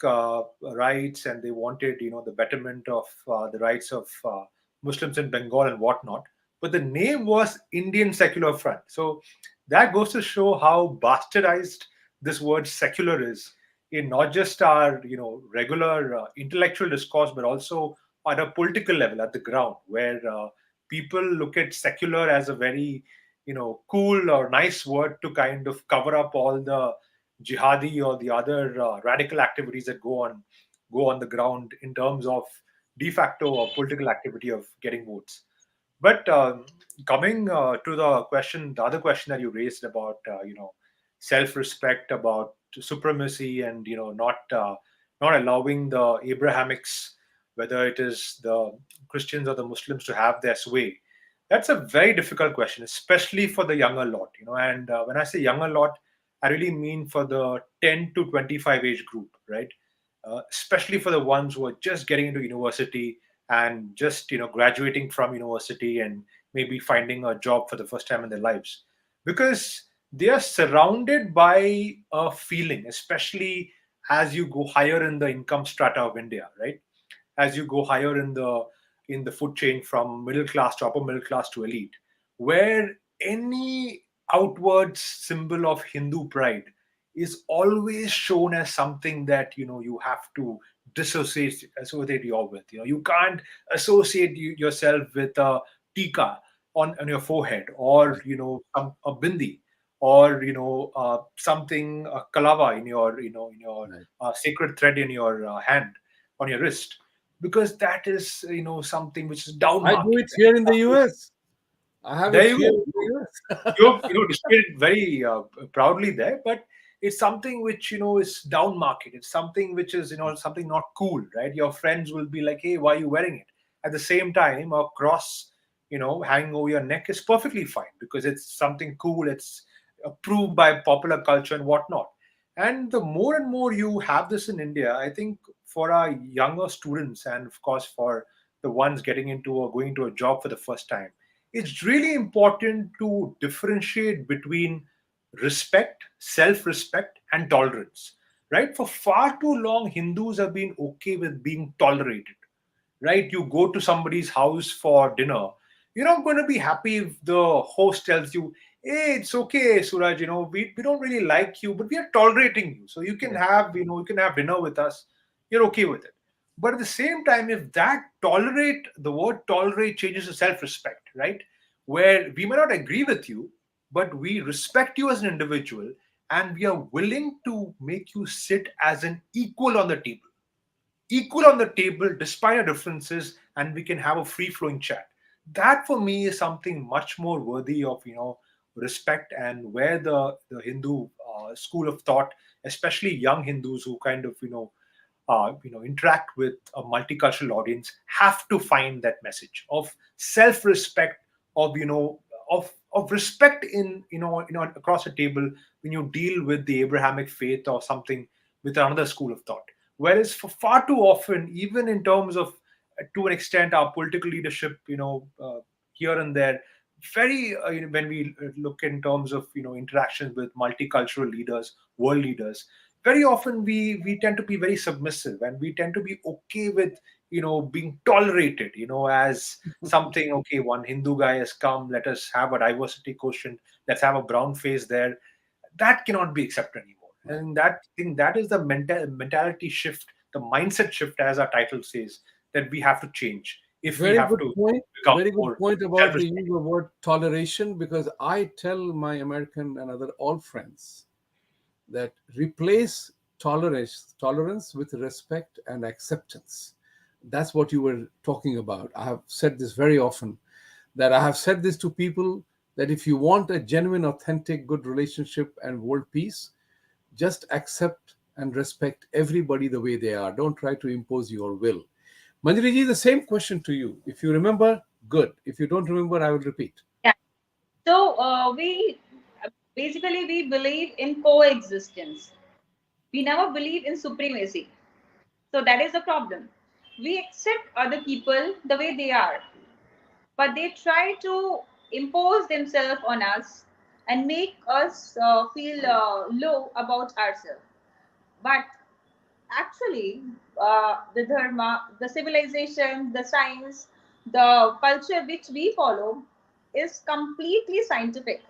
rights, and they wanted, the betterment of the rights of Muslims in Bengal and whatnot. But the name was Indian Secular Front. So that goes to show how bastardized this word secular is in not just our regular intellectual discourse, but also at a political level at the ground, where people look at secular as a very cool or nice word to kind of cover up all the jihadi or the other radical activities that go on the ground in terms of de facto or political activity of getting votes. But coming to the other question that you raised about self-respect, about supremacy, and not allowing the Abrahamics, whether it is the Christians or the Muslims, to have their sway. That's a very difficult question, especially for the younger lot. And when I say younger lot, I really mean for the 10 to 25 age group, right? Especially for the ones who are just getting into university and just graduating from university and maybe finding a job for the first time in their lives, because they are surrounded by a feeling, especially as you go higher in the income strata of India, right? As you go higher in the food chain from middle class to upper middle class to elite, where any outward symbol of Hindu pride is always shown as something that you have to associate your with. You can't associate yourself with a tika on your forehead, or a bindi, or something, a kalava in your Right. sacred thread in your hand, on your wrist, because that is something which is down I do market. it here in the US. I have There it you here in go. the US. You've displayed it very proudly there, but it's something which is down market. It's something which is something not cool, right? Your friends will be like, hey, why are you wearing it? At the same time, a cross hanging over your neck is perfectly fine, because it's something cool. It's approved by popular culture and whatnot. And the more and more you have this in India, I think for our younger students, and of course for the ones getting into or going to a job for the first time, it's really important to differentiate between respect, self respect, and tolerance. Right? For far too long, Hindus have been okay with being tolerated. Right? You go to somebody's house for dinner, you're not going to be happy if the host tells you, hey, it's okay, Suraj, we don't really like you, but we are tolerating you. So you can Yes. have dinner with us. You're okay with it. But at the same time, if the word tolerate changes to self-respect, right? Where we may not agree with you, but we respect you as an individual, and we are willing to make you sit as an equal on the table despite our differences, and we can have a free flowing chat. That for me is something much more worthy of respect, and where the Hindu school of thought, especially young Hindus who kind of interact with a multicultural audience, have to find that message of self-respect, of of respect in across the table when you deal with the Abrahamic faith or something with another school of thought. Whereas for far too often, even in terms of to an extent our political leadership, here and there, very when we look in terms of interactions with multicultural leaders, world leaders, very often we tend to be very submissive, and we tend to be okay with being tolerated as something. Okay, one Hindu guy has come, let us have a diversity quotient, let's have a brown face there. That cannot be accepted anymore. Right. And that thing, that is the mentality shift, the mindset shift, as our title says, that we have to change if we Very have good to point. become Very good more point about the self-respecting. use of word toleration, because I tell my American and other all friends that replace tolerance with respect and acceptance. That's what you were talking about. I have said this very often, that I have said this to people, that if you want a genuine, authentic, good relationship and world peace, just accept and respect everybody the way they are. Don't try to impose your will. Manjari ji, the same question to you. If you remember, good. If you don't remember, I will repeat. Yeah. So we basically we believe in coexistence. We never believe in supremacy. So that is the problem. We accept other people the way they are, but they try to impose themselves on us and make us feel low about ourselves. But actually, the dharma, the civilization, the science, the culture which we follow is completely scientific.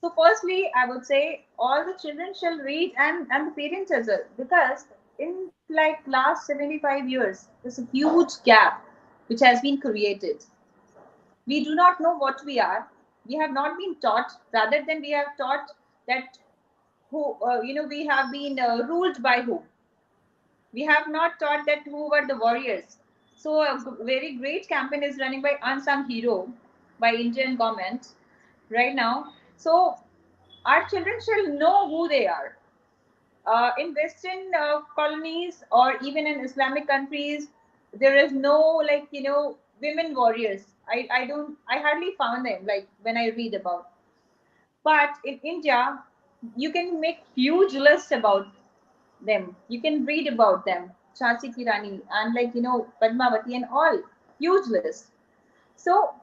So firstly, I would say all the children shall read, and the parents as well, because in like last 75 years, there's a huge gap which has been created. We do not know what we are. We have not been taught, rather than we have taught that who, we have been ruled by who. We have not taught that who were the warriors. So a very great campaign is running by Unsung Hero by Indian government right now. So our children shall know who they are. In Western colonies or even in Islamic countries, there is no, like, women warriors. I hardly found them, like, when I read about. But in India, you can make huge lists about them. You can read about them, Jhansi Ki Rani and, like, Padmavati and all, huge list. So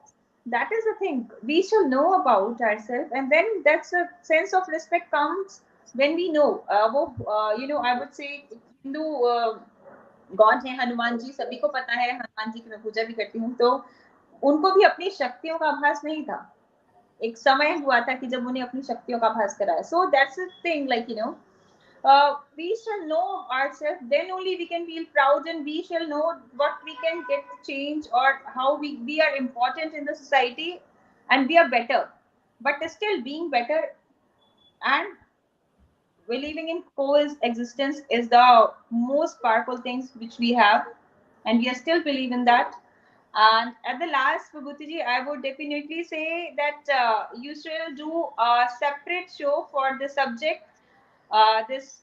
that is the thing. We shall know about ourselves, and then that's a sense of respect comes when we know. I would say Hindu God है हनुमान जी, सभी को पता है, हनुमान जी की मैं पूजा भी करती हूँ, तो उनको भी अपनी शक्तियों का आभास नहीं था। एक समय हुआ था कि जब उन्हें अपनी शक्तियों का आभास कराया. So that's the thing, like we shall know ourselves, then only we can feel proud, and we shall know what we can get to change, or how we are important in the society, and we are better. But still being better and believing in coexistence is the most powerful things which we have, and we are still believe in that. And at the last, Vibhuti, I would definitely say that you should do a separate show for the subject, this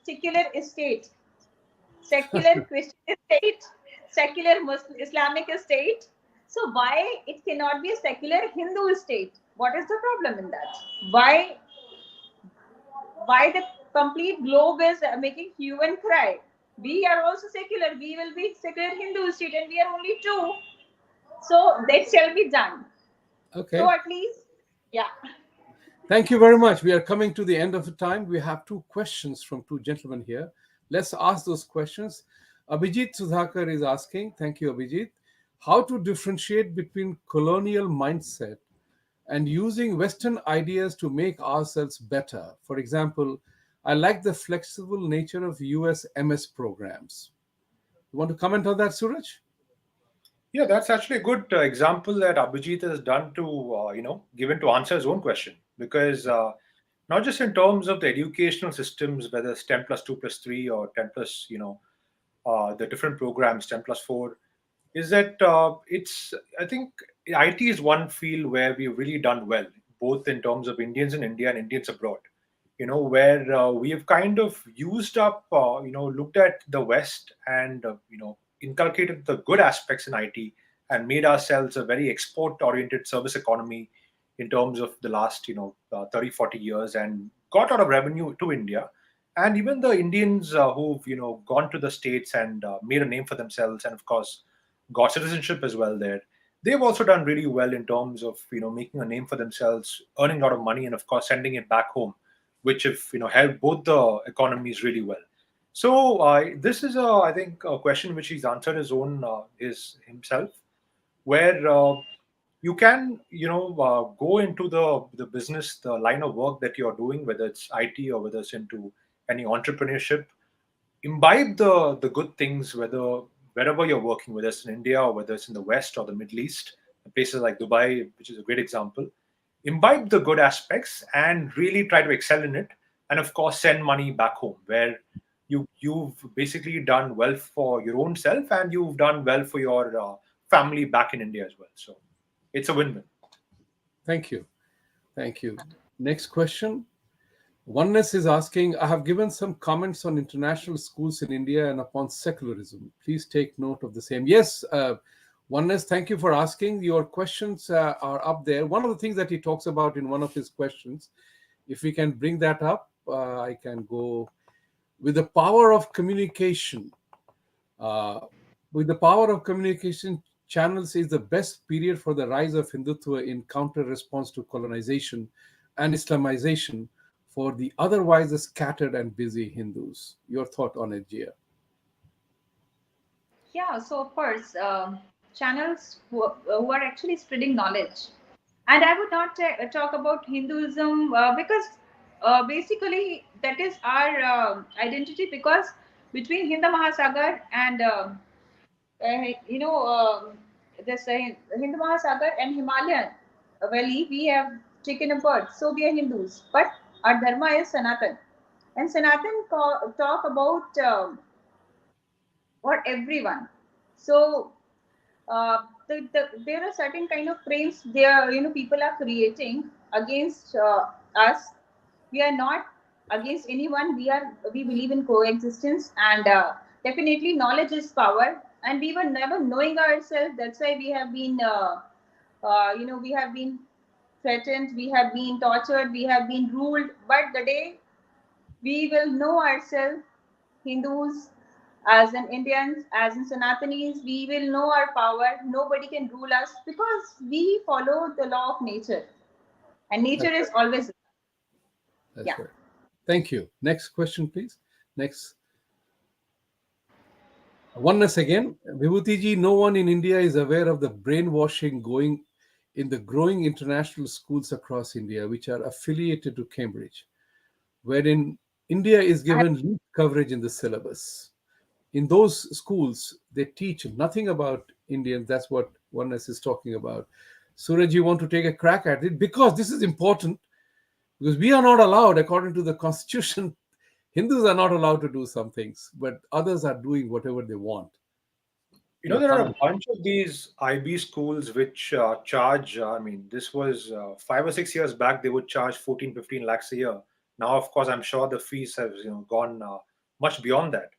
secular state, secular Christian state, secular Muslim Islamic state. So why it cannot be a secular Hindu state? What is the problem in that? Why the complete globe is making hue and cry? We are also secular. We will be secular Hindu state, and we are only two. So that shall be done. So Okay. at least, yeah. Thank you very much. We are coming to the end of the time. We have two questions from two gentlemen here. Let's ask those questions. Abhijit Sudhakar is asking, thank you, Abhijit, how to differentiate between colonial mindset and using Western ideas to make ourselves better. For example, I like the flexible nature of US MS programs. You want to comment on that, Suraj? Yeah, that's actually a good example that Abhijit has done to, given to answer his own question. Because not just in terms of the educational systems, whether it's 10 plus 2 plus 3 or 10 plus, the different programs, 10 plus 4, is that I think IT is one field where we've really done well, both in terms of Indians in India and Indians abroad. Where we have kind of used up, looked at the West and, inculcated the good aspects in IT and made ourselves a very export oriented service economy in terms of the last, 30, 40 years, and got a lot of revenue to India. And even the Indians who've, gone to the States and made a name for themselves, and of course, got citizenship as well there. They've also done really well in terms of, making a name for themselves, earning a lot of money, and of course, sending it back home, which have helped both the economies really well. So this is I think a question which he's answered his himself, where you can go into the business, the line of work that you're doing, whether it's IT or whether it's into any entrepreneurship, imbibe the good things, wherever you're working, whether it's in India or whether it's in the West or the Middle East, places like Dubai, which is a great example. Imbibe the good aspects and really try to excel in it, and of course send money back home, where you've basically done well for your own self and you've done well for your family back in India as well. So it's a win-win. Thank you. Thank you. Next question. Oneness is asking, I have given some comments on international schools in India and upon secularism. Please take note of the same. Yes, Oneness, thank you for asking. Your questions are up there. One of the things that he talks about in one of his questions, if we can bring that up, I can go with the power of communication. With the power of communication, channels is the best period for the rise of Hindutva in counter response to colonization and Islamization for the otherwise scattered and busy Hindus. Your thought on it, Jia? Yeah, so of course, channels who are actually spreading knowledge And I would not talk about Hinduism because basically that is our identity, because between Hindu Mahasagar and you know this Hindu Mahasagar and Himalayan valley, we have taken a birth, so we are Hindus, but our dharma is Sanatan, and Sanatan talk about for everyone. So there are certain kind of frames there, people are creating against us. We are not against anyone. We believe in coexistence, and definitely knowledge is power, and we were never knowing ourselves. That's why we have been we have been threatened, we have been tortured, we have been ruled. But the day we will know ourselves, Hindus, as in Indians, as in Sanatanis, we will know our power. Nobody can rule us because we follow the law of nature. And nature That's is right. always, That's yeah. right. Thank you. Next question, please. Next. Oneness again. Vibhuti, no one in India is aware of the brainwashing going in the growing international schools across India, which are affiliated to Cambridge, wherein India is I, given least coverage in the syllabus. In those schools, they teach nothing about Indians. That's what Oneness is talking about. Suraj, you want to take a crack at it? Because this is important, because we are not allowed, according to the constitution, Hindus are not allowed to do some things, but others are doing whatever they want. Your There are a comment. bunch of these IB schools which charge, this was 5 or 6 years back, they would charge 14, 15 lakhs a year. Now, of course, I'm sure the fees have gone much beyond that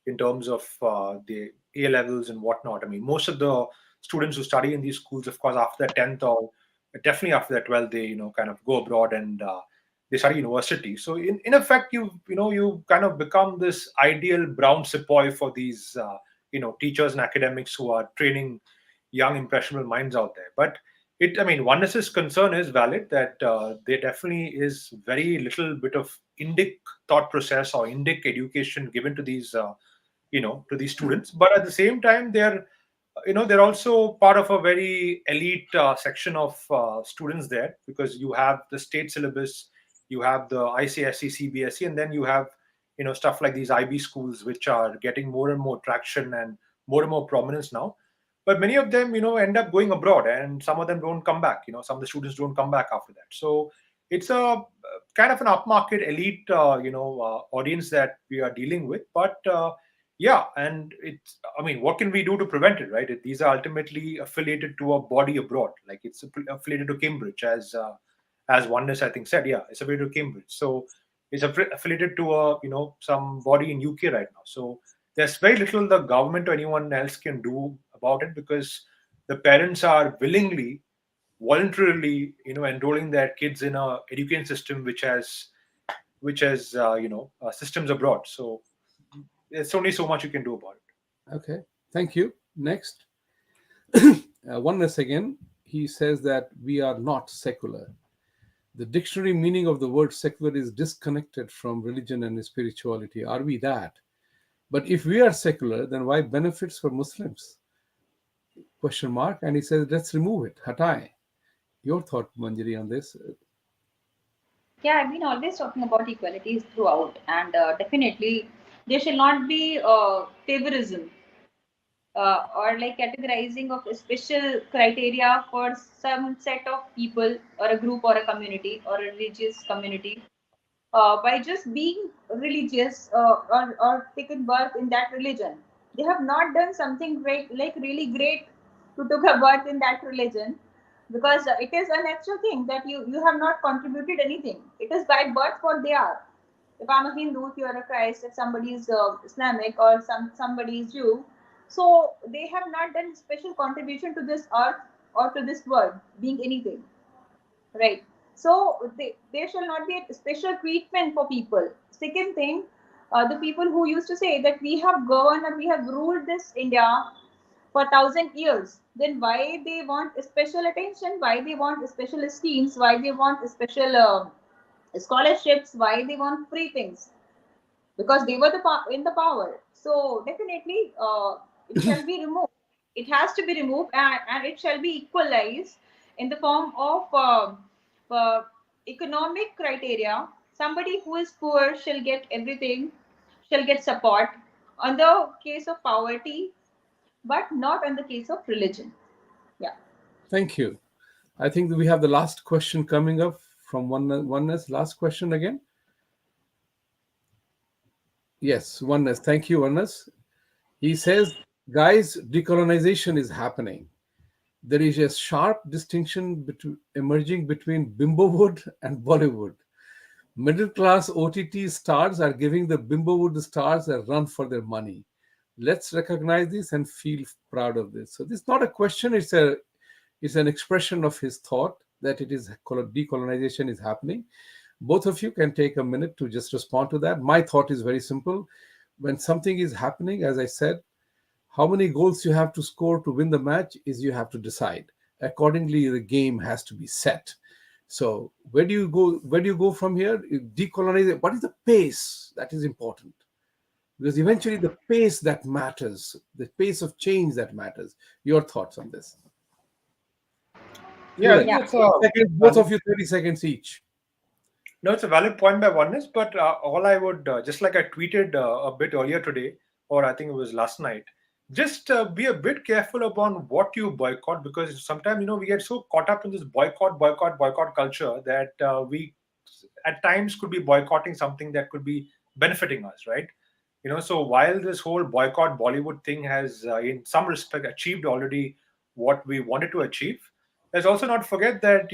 in terms of the A levels and whatnot. Most of the students who study in these schools, of course, after their 10th or definitely after their 12th, they, kind of go abroad and they study university. So in effect, you kind of become this ideal brown sepoy for these teachers and academics who are training young impressionable minds out there. But oneness's concern is valid, that there definitely is very little bit of indic thought process or indic education given to these to these students. But at the same time, they're also part of a very elite section of students there, because you have the state syllabus, you have the ICSE, CBSE, and then you have stuff like these IB schools, which are getting more and more traction and more prominence now. But many of them end up going abroad, and some of them don't come back. Some of the students don't come back after that. So it's a kind of an upmarket elite audience that we are dealing with. But yeah, and it's, what can we do to prevent it, right? These are ultimately affiliated to a body abroad, like it's affiliated to Cambridge, as Oneness, I think, said. Yeah, it's affiliated to Cambridge. So it's affiliated to a some body in UK right now. So there's very little the government or anyone else can do about it, because the parents are willingly, voluntarily, enrolling their kids in a education system which has systems abroad. So there's only so much you can do about it. Okay, thank you. Next. Oneness again. He says that we are not secular. The dictionary meaning of the word secular is disconnected from religion and spirituality. Are we that? But if we are secular, then why benefits for Muslims? Question mark. And he says, let's remove it. Hatai. Your thought, Manjari, on this? yeah, I've been always talking about equalities throughout, and definitely there shall not be favorism or like categorizing of a special criteria for some set of people or a group or a community or a religious community by just being religious or taken birth in that religion. They have not done something great, like really great, to took a birth in that religion, because it is a natural thing that you have not contributed anything. It is by birth what they are. If I'm a Hindu, if you're a Christ, if somebody is Islamic, or somebody is Jew, so they have not done special contribution to this earth or to this world, being anything, right? So there shall not be a special treatment for people. Second thing, the people who used to say that we have governed or we have ruled this India for 1,000 years, then why they want special attention, why they want special schemes, why they want special scholarships, why they want free things? Because they were in the power. So definitely, it shall be removed. It has to be removed, and it shall be equalized in the form of economic criteria. Somebody who is poor shall get everything, shall get support on the case of poverty, but not on the case of religion. Yeah. Thank you. I think that we have the last question coming up from Oneness. Last question again. Yes, Oneness. Thank you, Oneness. He says, guys, decolonization is happening. There is a sharp distinction emerging between Bimbowood and Bollywood. Middle class OTT stars are giving the Bimbowood stars a run for their money. Let's recognize this and feel proud of this. So this is not a question, it's an expression of his thought that it is decolonization is happening. Both of you can take a minute to just respond to that. My thought is very simple. When something is happening, as I said, how many goals you have to score to win the match is you have to decide. Accordingly, the game has to be set. So where do you go? Where do you go from here? Decolonize. What is the pace that is important? Because eventually the pace that matters, the pace of change that matters. Your thoughts on this? Yeah, I Suraj, think it's both of you 30 seconds each. no, it's a valid point by Oneness, but all I would, just like I tweeted a bit earlier today, or I think it was last night, just be a bit careful upon what you boycott, because sometimes, we get so caught up in this boycott culture that we at times could be boycotting something that could be benefiting us, right? So while this whole boycott Bollywood thing has, in some respect, achieved already what we wanted to achieve, let's also not forget that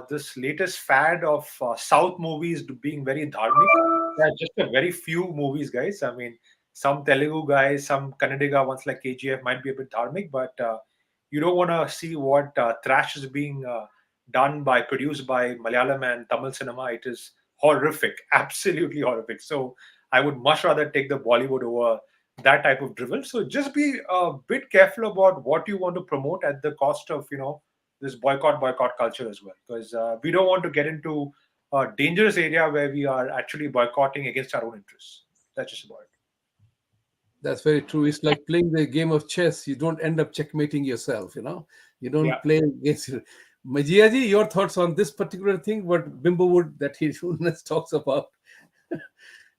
this latest fad of South movies being very dharmic. There are just a very few movies, guys. I mean, some Telugu guys, some Kannadiga ones like KGF might be a bit dharmic, but you don't want to see what trash is being produced by Malayalam and Tamil cinema. It is horrific, absolutely horrific. So I would much rather take the Bollywood over that type of drivel. So just be a bit careful about what you want to promote at the cost of this boycott culture as well, because we don't want to get into a dangerous area where we are actually boycotting against our own interests. That's just about it. That's very true. It's like playing the game of chess. You don't end up checkmating yourself, You don't Yeah. play against it. Majiaji, your thoughts on this particular thing, what Bimbowood that he talks about,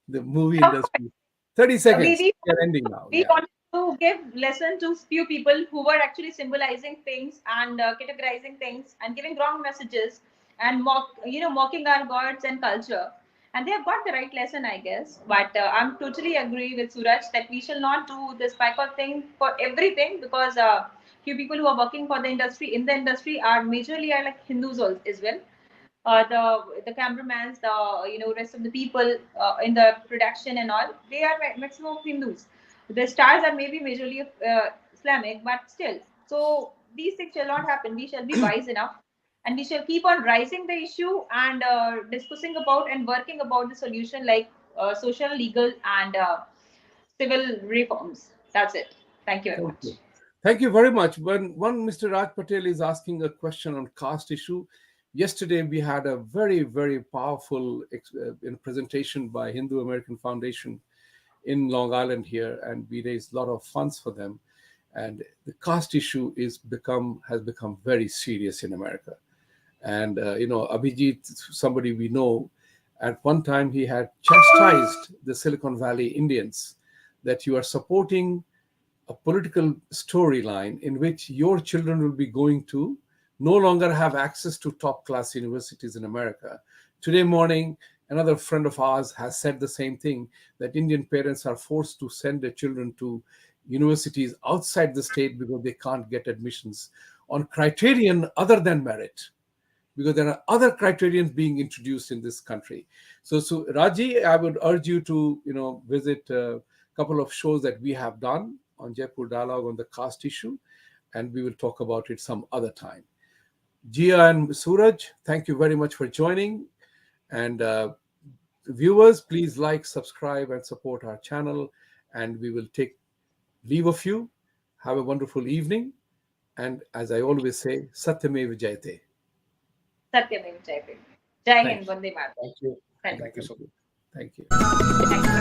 the movie industry. 30 seconds. we We are ending now. we Yeah. wanted to give lesson to few people who were actually symbolizing things and categorizing things and giving wrong messages and mocking our gods and culture, and they have got the right lesson, I guess. But I'm totally agree with Suraj that we shall not do this boycott thing for everything, because few people who are working for the industry in the industry are majorly are like Hindus as well. The cameramans, the rest of the people in the production and all, they are maximum of Hindus. The stars are maybe majorly Islamic, but still. So these things shall not happen. We shall be wise enough, and we shall keep on raising the issue and discussing about and working about the solution, like social, legal, and civil reforms. That's it. Thank you very Thank much. you. Thank you very much. When one Mr. Raj Patel is asking a question on caste issue, yesterday we had a very, very powerful presentation by Hindu American Foundation in Long Island here, and we raised a lot of funds for them. And the caste issue has become very serious in America. And Abhijit, somebody we know, at one time he had chastised the Silicon Valley Indians that you are supporting a political storyline in which your children will be going to no longer have access to top class universities in America. Today morning, another friend of ours has said the same thing, that Indian parents are forced to send their children to universities outside the state because they can't get admissions on criterion other than merit, because there are other criterions being introduced in this country. So Raji, I would urge you to visit a couple of shows that we have done on Jaipur Dialogue on the caste issue, and we will talk about it some other time. Jia and Suraj, thank you very much for joining. And viewers, please like, subscribe, and support our channel. And we will take leave of you. Have a wonderful evening. And as I always say, Satyamev Jayate. Satyamev Jayate. Jai Thank Hind, Vande Mataram. Thank you. Thank you. Thank you so much. Thank you. Thank you.